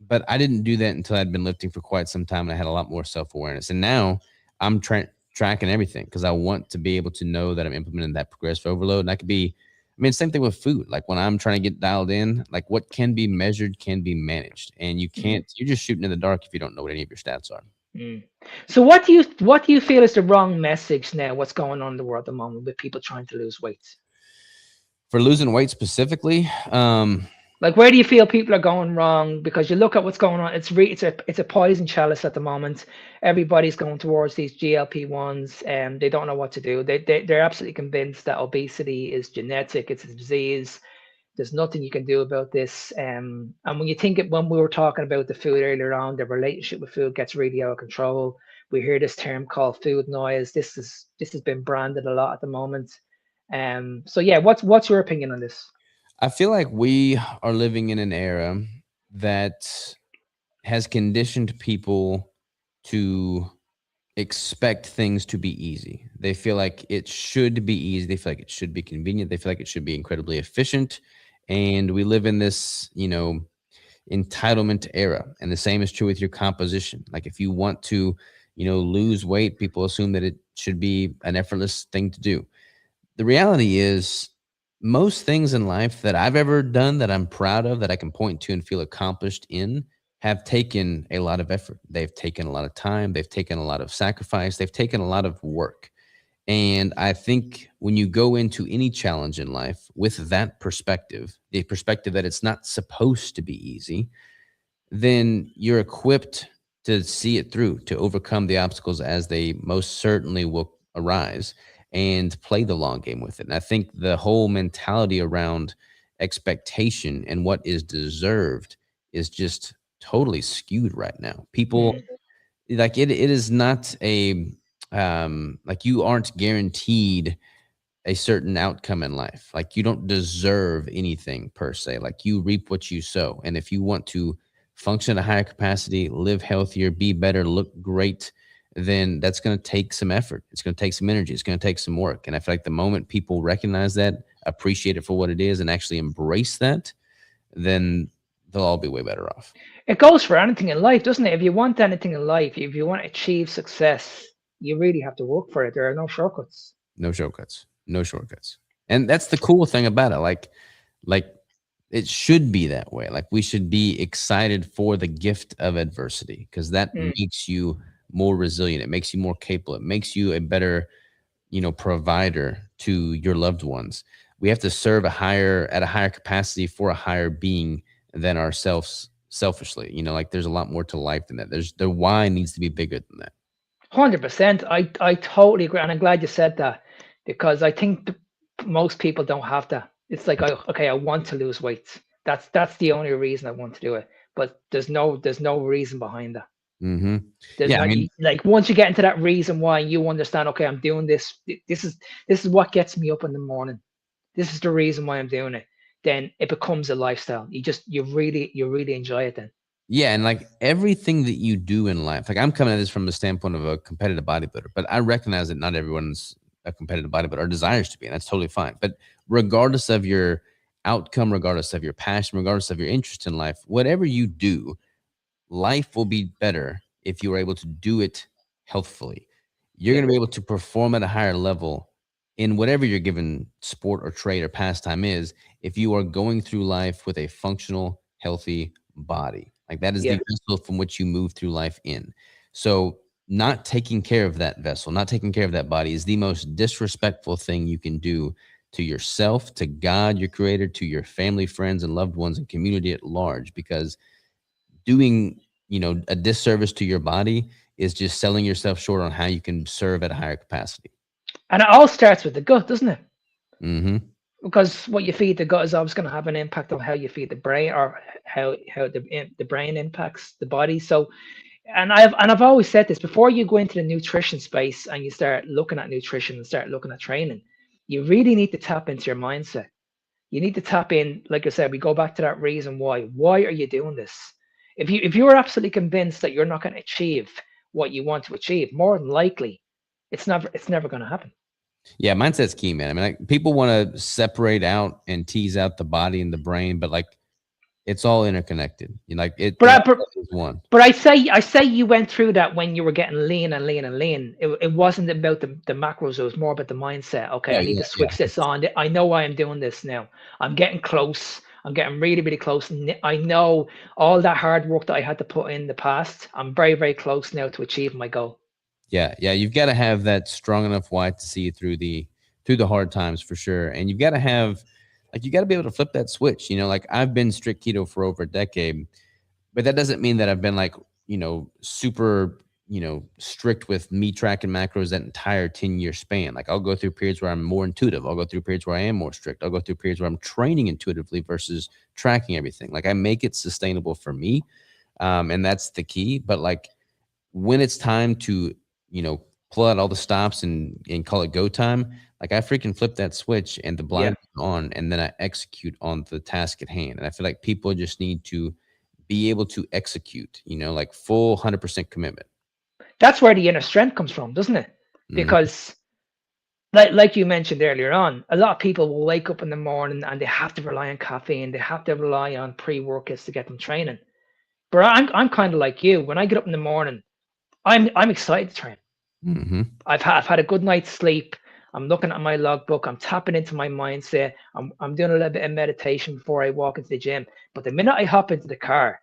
[SPEAKER 2] but I didn't do that until I'd been lifting for quite some time and I had a lot more self awareness. And now I'm tracking everything because I want to be able to know that I'm implementing that progressive overload. And I could be, I mean, same thing with food. Like when I'm trying to get dialed in, like what can be measured can be managed. And you
[SPEAKER 1] Mm,
[SPEAKER 2] can't, you're just shooting in the dark if you don't know what any of your stats are.
[SPEAKER 1] mm. So what do you feel is the wrong message now? What's going on in the world at the moment with people trying to lose weight?
[SPEAKER 2] For losing weight specifically,
[SPEAKER 1] Like, where do you feel people are going wrong? Because you look at what's going on. It's a poison chalice at the moment. Everybody's going towards these GLP-1s, and they don't know what to do. They're absolutely convinced that obesity is genetic. It's a disease. There's nothing you can do about this. And when you think it, when we were talking about the food earlier on, the relationship with food gets really out of control. We hear this term called food noise. This has been branded a lot at the moment. So yeah, what's your opinion on this?
[SPEAKER 2] I feel like we are living in an era that has conditioned people to expect things to be easy. They feel like it should be easy. They feel like it should be convenient. They feel like it should be incredibly efficient. And we live in this, entitlement era. And the same is true with your composition. Like if you want to, lose weight, people assume that it should be an effortless thing to do. The reality is, most things in life that I've ever done that I'm proud of, that I can point to and feel accomplished in, have taken a lot of effort. They've taken a lot of time. They've taken a lot of sacrifice. They've taken a lot of work. And I think when you go into any challenge in life with that perspective, the perspective that it's not supposed to be easy, then you're equipped to see it through, to overcome the obstacles as they most certainly will arise, and play the long game with it. And I think the whole mentality around expectation and what is deserved is just totally skewed right now. People,
[SPEAKER 1] Mm.
[SPEAKER 2] like, it is not a like, you aren't guaranteed a certain outcome in life. Like, you don't deserve anything per se. Like, you reap what you sow. And if you want to function at a higher capacity, live healthier, be better, look great, then that's going to take some effort. It's going to take some energy. It's going to take some work. And I feel like the moment people recognize that, appreciate it for what it is, and actually embrace that, then they'll all be way better off.
[SPEAKER 1] It goes for anything in life, doesn't it? If you want anything in life, if you want to achieve success, you really have to work for it. There are no shortcuts.
[SPEAKER 2] No shortcuts. No shortcuts. And that's the cool thing about it. Like it should be that way. Like, we should be excited for the gift of adversity, because that
[SPEAKER 1] Mm.
[SPEAKER 2] makes you more resilient. It makes you more capable. It makes you a better, provider to your loved ones. We have to serve at a higher capacity for a higher being than ourselves selfishly. Like, there's a lot more to life than that. The why needs to be bigger than that.
[SPEAKER 1] 100%. I totally agree, and I'm glad you said that because I think most people don't have that. It's like, okay, I want to lose weight. That's the only reason I want to do it. But there's no reason behind that.
[SPEAKER 2] Hmm.
[SPEAKER 1] There's
[SPEAKER 2] Yeah, I
[SPEAKER 1] not,
[SPEAKER 2] mean,
[SPEAKER 1] like, once you get into that reason why, you understand. Okay, I'm doing this. This is what gets me up in the morning. This is the reason why I'm doing it. Then it becomes a lifestyle. You really enjoy it then.
[SPEAKER 2] yeah, and like everything that you do in life, like I'm coming at this from the standpoint of a competitive bodybuilder, but I recognize that not everyone's a competitive bodybuilder or desires to be, and that's totally fine. But regardless of your outcome, regardless of your passion, regardless of your interest in life, whatever you do, life will be better if you are able to do it healthfully. You're
[SPEAKER 1] Yeah,
[SPEAKER 2] going to be able to perform at a higher level in whatever your given sport or trade or pastime is, if you are going through life with a functional, healthy body. Like, that is
[SPEAKER 1] yeah.
[SPEAKER 2] the vessel from which you move through life in. So, not taking care of that vessel, not taking care of that body, is the most disrespectful thing you can do to yourself, to God, your creator, to your family, friends, and loved ones and community at large. Because doing, a disservice to your body is just selling yourself short on how you can serve at a higher capacity.
[SPEAKER 1] And it all starts with the gut, doesn't it?
[SPEAKER 2] Hmm.
[SPEAKER 1] Because what you feed the gut is always going to have an impact on how you feed the brain, or how the brain impacts the body. So, and I've always said this: before you go into the nutrition space and you start looking at nutrition and start looking at training, you really need to tap into your mindset. You need to tap in, like I said, we go back to that reason why. Why are you doing this? If you are absolutely convinced that you're not going to achieve what you want to achieve, more than likely, it's never going to happen.
[SPEAKER 2] Yeah, mindset's key, man. I mean, like, people want to separate out and tease out the body and the brain, but like, it's all interconnected. Like,
[SPEAKER 1] But
[SPEAKER 2] it
[SPEAKER 1] I,
[SPEAKER 2] all is one.
[SPEAKER 1] But I say you went through that when you were getting lean and lean and lean. It wasn't about the macros. It was more about the mindset. Okay,
[SPEAKER 2] Oh
[SPEAKER 1] I need
[SPEAKER 2] yeah,
[SPEAKER 1] to
[SPEAKER 2] yeah,
[SPEAKER 1] switch this on. I know why I'm doing this now. I'm getting close. I'm getting really, really close. I know all that hard work that I had to put in the past. I'm very, very close now to achieve my goal.
[SPEAKER 2] yeah, yeah. You've got to have that strong enough why to see through the hard times for sure, and you've got to have, like, you got to be able to flip that switch. Like, I've been strict keto for over a decade, but that doesn't mean that I've been like, super, strict with me tracking macros that entire 10-year span. Like, I'll go through periods where I'm more intuitive. I'll go through periods where I am more strict. I'll go through periods where I'm training intuitively versus tracking everything. Like, I make it sustainable for me. And that's the key. But like, when it's time to, you know, pull out all the stops and call it go time, like, I freaking flip that switch and the
[SPEAKER 1] Yeah,
[SPEAKER 2] blind is on, and then I execute on the task at hand. And I feel like people just need to be able to execute, like full 100% commitment.
[SPEAKER 1] that's where the inner strength comes from, doesn't it?
[SPEAKER 2] Hmm.
[SPEAKER 1] Because like you mentioned earlier on, a lot of people will wake up in the morning and they have to rely on caffeine, they have to rely on pre-workouts to get them training. But I'm kind of like you. When I get up in the morning, I'm excited to train.
[SPEAKER 2] Mm-hmm.
[SPEAKER 1] I've had a good night's sleep. I'm looking at my logbook. I'm tapping into my mindset. I'm doing a little bit of meditation before I walk into the gym. But the minute I hop into the car,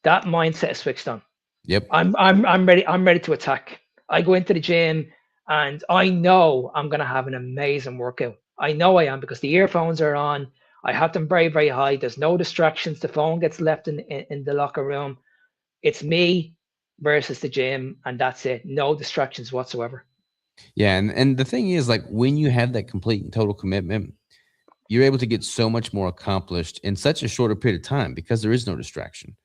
[SPEAKER 1] that mindset is switched on.
[SPEAKER 2] Yep.
[SPEAKER 1] I'm ready. I'm ready to attack. I go into the gym and I know I'm gonna have an amazing workout. I know I am because the earphones are on. I have them very, very high. There's no distractions. The phone gets left in the locker room. It's me versus the gym, and that's it. No distractions whatsoever.
[SPEAKER 2] Yeah, and the thing is, like, when you have that complete and total commitment, you're able to get so much more accomplished in such a shorter period of time because there is no distraction.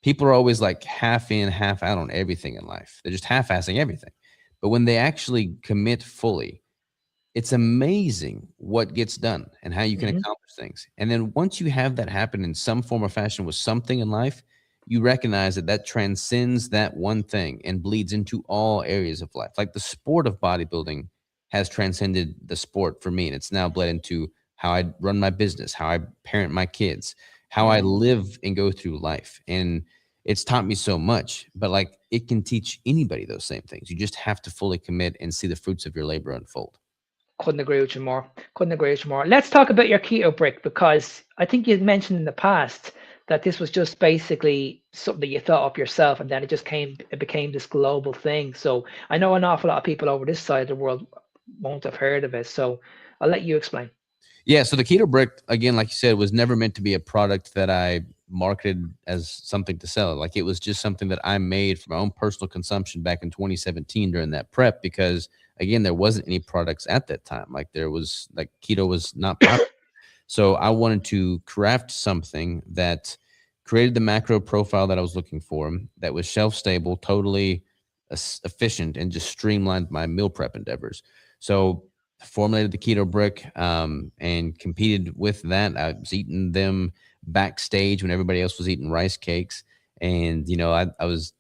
[SPEAKER 2] People are always like half in, half out on everything in life. They're just half-assing everything. But when they actually commit fully, it's amazing what gets done and how you can
[SPEAKER 1] Hmm.
[SPEAKER 2] accomplish things. And then once you have that happen in some form or fashion with something in life, you recognize that that transcends that one thing and bleeds into all areas of life. Like the sport of bodybuilding has transcended the sport for me, and it's now bled into how I run my business, how I parent my kids, how I
[SPEAKER 1] Hmm.
[SPEAKER 2] live and go through life. And it's taught me so much, but like it can teach anybody those same things. You just have to fully commit and see the fruits of your labor unfold.
[SPEAKER 1] Couldn't agree with you more. Couldn't agree with you more. Let's talk about your keto brick because I think you mentioned in the past that this was just basically something that you thought up yourself, and then it became this global thing. So I know an awful lot of people over this side of the world won't have heard of it. So I'll let you explain.
[SPEAKER 2] Yeah, so the keto brick, again, like you said, was never meant to be a product that I marketed as something to sell. Like it was just something that I made for my own personal consumption back in 2017 during that prep because again, there wasn't any products at that time. Like there was like keto was not popular. So I wanted to craft something that created the macro profile that I was looking for, that was shelf stable, totally efficient, and just streamlined my meal prep endeavors. So formulated the keto brick and competed with that. I was eating them backstage when everybody else was eating rice cakes. And, you know, I was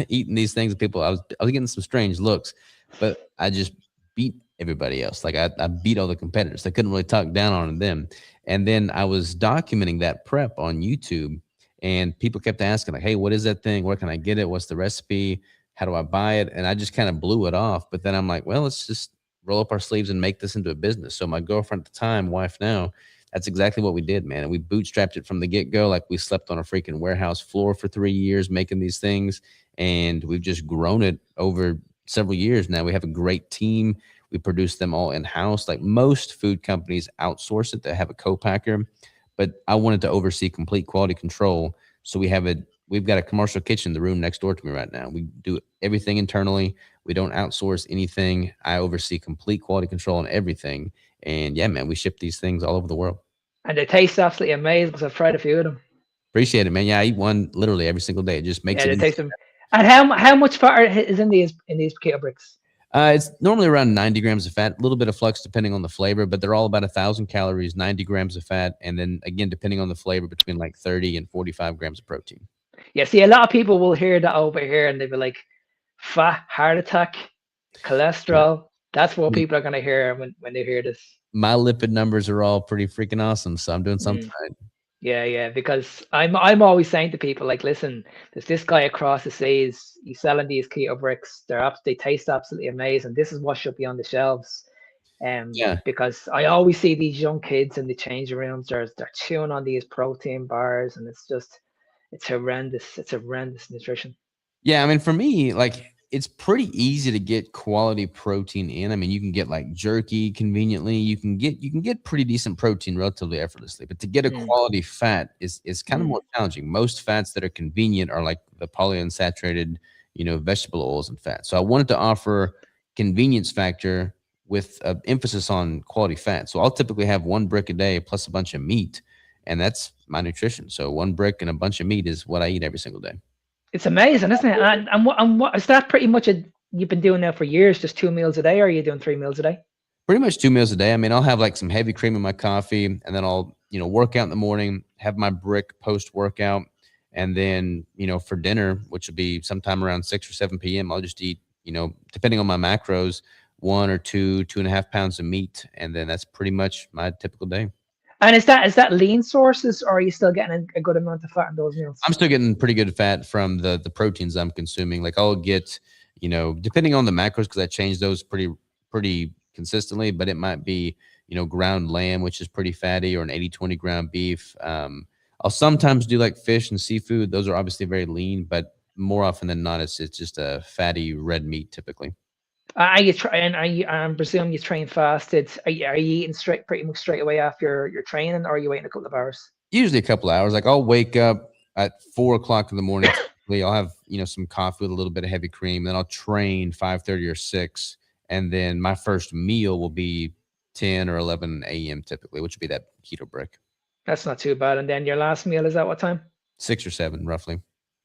[SPEAKER 2] eating these things. People, I was getting some strange looks, but I just beat everybody else. Like I beat all the competitors. I couldn't really talk down on them. And then I was documenting that prep on YouTube, and people kept asking, like, hey, what is that thing? Where can I get it? What's the recipe? How do I buy it? And I just kind of blew it off. But then I'm like, well, let's just roll up our sleeves and make this into a business. So my girlfriend at the time, wife now, that's exactly what we did, man. And we bootstrapped it from the get go. Like we slept on a freaking warehouse floor for 3 years making these things. And we've just grown it over several years now. We have a great team. We produce them all in house. Like most food companies outsource it, they have a co-packer, but I wanted to oversee complete quality control. So we've got a commercial kitchen in the room next door to me right now. We do everything internally. We don't outsource anything. I oversee complete quality control on everything. And yeah, man, we ship these things all over the world.
[SPEAKER 1] And they taste absolutely amazing because I've tried a few of them.
[SPEAKER 2] Appreciate it, man. Yeah, I eat one literally every single day. It just makes
[SPEAKER 1] Yeah,
[SPEAKER 2] it
[SPEAKER 1] they
[SPEAKER 2] easy.
[SPEAKER 1] taste them. And how much fat is in these keto bricks?
[SPEAKER 2] It's normally around 90 grams of fat, a little bit of flux depending on the flavor, but they're all about 1,000 calories, 90 grams of fat, and then again, depending on the flavor, between like 30 and 45 grams of protein.
[SPEAKER 1] Yeah, see, a lot of people will hear that over here and they'll be like, fat, heart attack,
[SPEAKER 2] Yeah.
[SPEAKER 1] cholesterol. That's what
[SPEAKER 2] Yeah.
[SPEAKER 1] people are going to hear when they hear this.
[SPEAKER 2] My lipid numbers are all pretty freaking awesome, so I'm doing something
[SPEAKER 1] Mm.
[SPEAKER 2] right.
[SPEAKER 1] Yeah, yeah, because I'm always saying to people like, listen, there's this guy across the seas. He's selling these keto bricks. They taste absolutely amazing. This is what should be on the shelves.
[SPEAKER 2] Yeah.
[SPEAKER 1] Because I always see these young kids in the changing rooms. They're chewing on these protein bars, and it's horrendous. It's horrendous nutrition.
[SPEAKER 2] Yeah, I mean, for me, like it's pretty easy to get quality protein in. I mean, you can get like jerky conveniently. You can get pretty decent protein relatively effortlessly. But to get a
[SPEAKER 1] Mm,
[SPEAKER 2] quality fat is kind of
[SPEAKER 1] mm.
[SPEAKER 2] more challenging. Most fats that are convenient are like the polyunsaturated, vegetable oils and fats. So I wanted to offer convenience factor with an emphasis on quality fat. So I'll typically have one brick a day plus a bunch of meat, and that's my nutrition. So one brick and a bunch of meat is what I eat every single day.
[SPEAKER 1] It's amazing, isn't it? And what is that pretty much you've been doing now for years, just 2 meals a day, or are you doing 3 meals a day?
[SPEAKER 2] Pretty much 2 meals a day. I mean, I'll have like some heavy cream in my coffee, and then I'll, work out in the morning, have my brick post workout, and then, for dinner, which will be sometime around 6 or 7 p.m., I'll just eat, depending on my macros, one or two, 2.5 pounds of meat, and then that's pretty much my typical day.
[SPEAKER 1] And is that lean sources, or are you still getting a good amount of fat in those meals?
[SPEAKER 2] I'm still getting pretty good fat from the proteins I'm consuming. Like I'll get, depending on the macros, because I change those pretty consistently, but it might be, ground lamb, which is pretty fatty, or an 80/20 ground beef. I'll sometimes do like fish and seafood. Those are obviously very lean, but more often than not, it's just a fatty red meat typically.
[SPEAKER 1] Are you trying? I presume you train fasted. Are you eating pretty much straight away after your training, or are you waiting a couple of hours?
[SPEAKER 2] Usually a couple of hours. Like I'll wake up at 4 o'clock in the morning. Typically, I'll have some coffee with a little bit of heavy cream. Then I'll train 5:30 or 6, and then my first meal will be 10 or 11 a.m. typically, which would be that keto break.
[SPEAKER 1] That's not too bad. And then your last meal is at what time?
[SPEAKER 2] 6 or 7 roughly.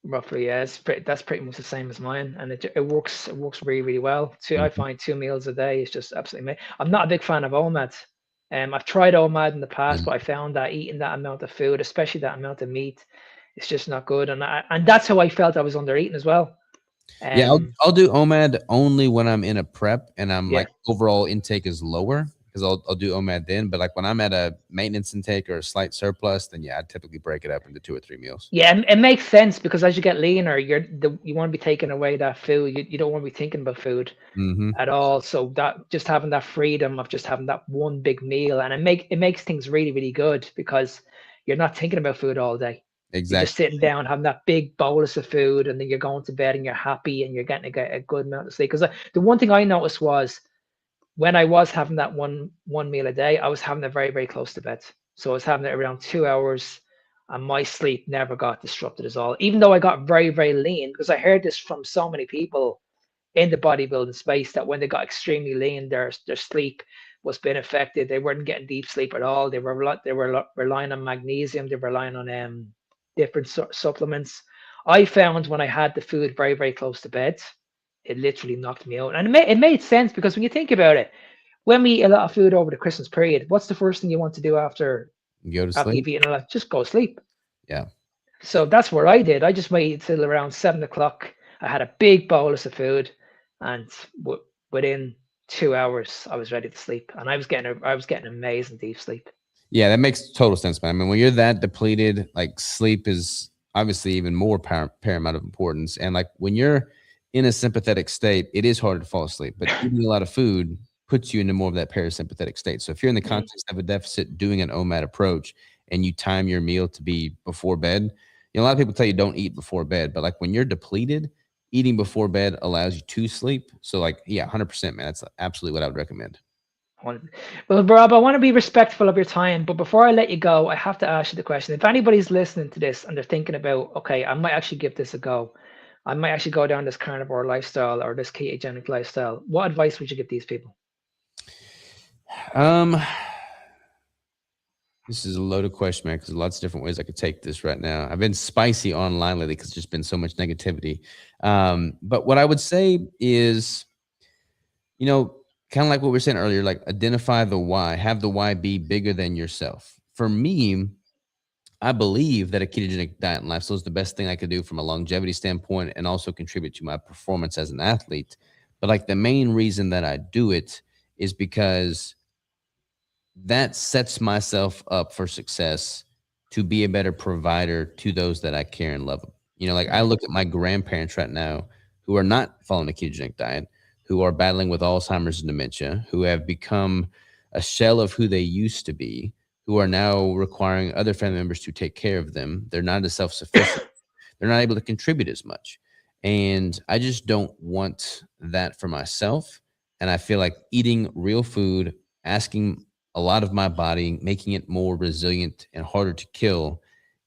[SPEAKER 1] Roughly, yeah. That's pretty much the same as mine, and it works really really well. I
[SPEAKER 2] Mhm.
[SPEAKER 1] find 2 meals a day is just absolutely amazing. I'm not a big fan of OMAD. I've tried OMAD in the past,
[SPEAKER 2] Mhm.
[SPEAKER 1] but I found that eating that amount of food, especially that amount of meat, it's just not good. And that's how I felt I was under eating as well.
[SPEAKER 2] Yeah, I'll,
[SPEAKER 1] Um,
[SPEAKER 2] I'll do OMAD only when I'm in a prep and I'm
[SPEAKER 1] yeah.
[SPEAKER 2] like overall intake is lower because I'll do OMAD then. But like when I'm at a maintenance intake or a slight surplus, then yeah, I typically break it up into 2 or 3 meals.
[SPEAKER 1] Yeah, and it makes sense because as you get leaner, you want to be taking away that food. You don't want to be thinking about food
[SPEAKER 2] Hmm.
[SPEAKER 1] at all. So that just having that freedom of just having that one big meal, and it makes things really really good because you're not thinking about food all day. You're just
[SPEAKER 2] Exactly.
[SPEAKER 1] sitting down having that big bolus of food, and then you're going to bed and you're happy and you're getting a good amount of sleep. Because the one thing I noticed was when I was having that one meal a day, I was having it very very close to bed. So I was having it around 2 hours, and my sleep never got disrupted at all. Even though I got very very lean, because I heard this from so many people in the bodybuilding space that when they got extremely lean, their sleep was being affected. They weren't getting deep sleep at all. They were relying on magnesium. They were relying on different supplements. I found when I had the food very very close to bed, it literally knocked me out, and it made sense because when you think about it, when we eat a lot of food over the Christmas period, what's the first thing you want to do
[SPEAKER 2] Go to
[SPEAKER 1] after
[SPEAKER 2] sleep.
[SPEAKER 1] you've eaten a lot? Just go sleep.
[SPEAKER 2] Yeah.
[SPEAKER 1] So that's what I did. I just waited till around 7 o'clock. I had a big bolus of food, and within 2 hours, I was ready to sleep, and I was getting amazing deep sleep.
[SPEAKER 2] Yeah, that makes total sense, man. I mean, when you're that depleted, like sleep is obviously even more paramount of importance. And like when you're in a sympathetic state, it is harder to fall asleep. But eating a lot of food puts you into more of that parasympathetic state. So if you're in the
[SPEAKER 1] Mhm.
[SPEAKER 2] context of a deficit, doing an OMAD approach, and you time your meal to be before bed, a lot of people tell you don't eat before bed, but like when you're depleted, eating before bed allows you to sleep. So like, yeah, 100%, man. That's absolutely what I would recommend.
[SPEAKER 1] Well, Rob, I want to be respectful of your time, but before I let you go, I have to ask you the question. If anybody's listening to this and they're thinking about, okay, I might actually give this a go, I might actually go down this carnivore lifestyle or this ketogenic lifestyle, what advice would you give these people?
[SPEAKER 2] Um, This is a loaded question, man, because lots of different ways I could take this right now. I've been spicy online lately because there's just been so much negativity. But what I would say is, you know, kind of like what we were saying earlier, like identify the why, have the why be bigger than yourself. For me, I believe that a ketogenic diet and lifestyle is the best thing I could do from a longevity standpoint and also contribute to my performance as an athlete. But like the main reason that I do it is because that sets myself up for success to be a better provider to those that I care and love. Like I
[SPEAKER 1] Mhm.
[SPEAKER 2] look at my grandparents right now who are not following a ketogenic diet, who are battling with Alzheimer's and dementia, who have become a shell of who they used to be, who are now requiring other family members to take care of them. They're not as self sufficient, they're not able to contribute as much. And I just don't want that for myself. And I feel like eating real food, asking a lot of my body, making it more resilient and harder to kill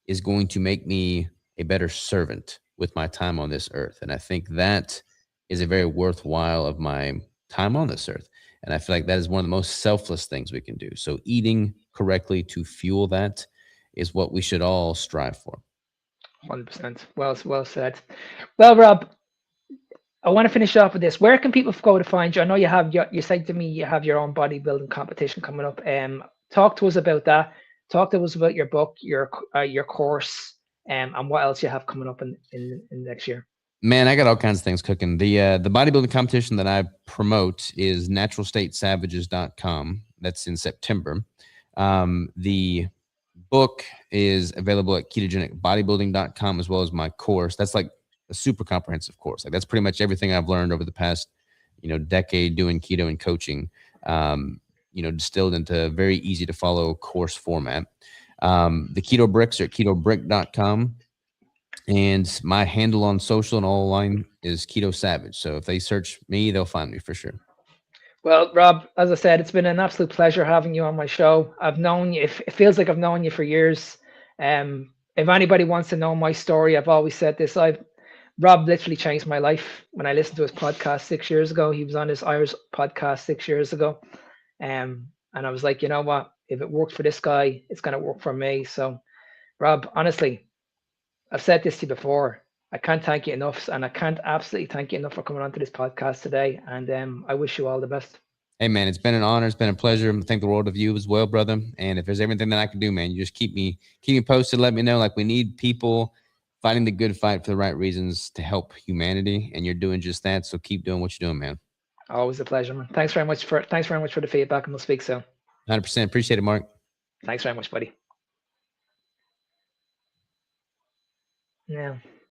[SPEAKER 2] is going to make me a better servant with my time on this earth. And I think that is a very worthwhile of my time on this earth. And I feel like that is one of the most selfless things we can do. So eating correctly to fuel that is what we should all strive for.
[SPEAKER 1] 100%. Well said. Well, Rob, I want to finish off with this. Where can people go to find you? I know you said to me you have your own bodybuilding competition coming up. Talk to us about that. Talk to us about your book, your course, and what else you have coming up in next year.
[SPEAKER 2] Man, I got all kinds of things cooking. The bodybuilding competition that I promote is naturalstatesavages.com. That's in September. The book is available at ketogenicbodybuilding.com, as well as my course. That's like a super comprehensive course. Like that's pretty much everything I've learned over the past, decade doing keto and coaching, distilled into a very easy to follow course format. The keto bricks are at ketobrick.com. And my handle on social and all online is Keto Savage. So if they search me, they'll find me for sure.
[SPEAKER 1] Well, Rob, as I said, it's been an absolute pleasure having you on my show. I've known you, it feels like I've known you for years. If anybody wants to know my story, I've always said this. Rob literally changed my life when I listened to his podcast 6 years ago. He was on this Irish podcast 6 years ago. And I was like, you know what? If it worked for this guy, it's going to work for me. So, Rob, honestly, I've said this to you before. I can't thank you enough, and I can't absolutely thank you enough for coming onto this podcast today. And I wish you all the best.
[SPEAKER 2] Hey, man, it's been an honor. It's been a pleasure. I think the world of you as well, brother. And if there's everything that I can do, man, you just keep me posted. Let me know. Like, we need people fighting the good fight for the right reasons to help humanity, and you're doing just that. So keep doing what you're doing, man.
[SPEAKER 1] Always a pleasure, man. Thanks very much for the feedback, and we'll speak soon.
[SPEAKER 2] 100%. Appreciate it, Mark.
[SPEAKER 1] Thanks very much, buddy. Yeah.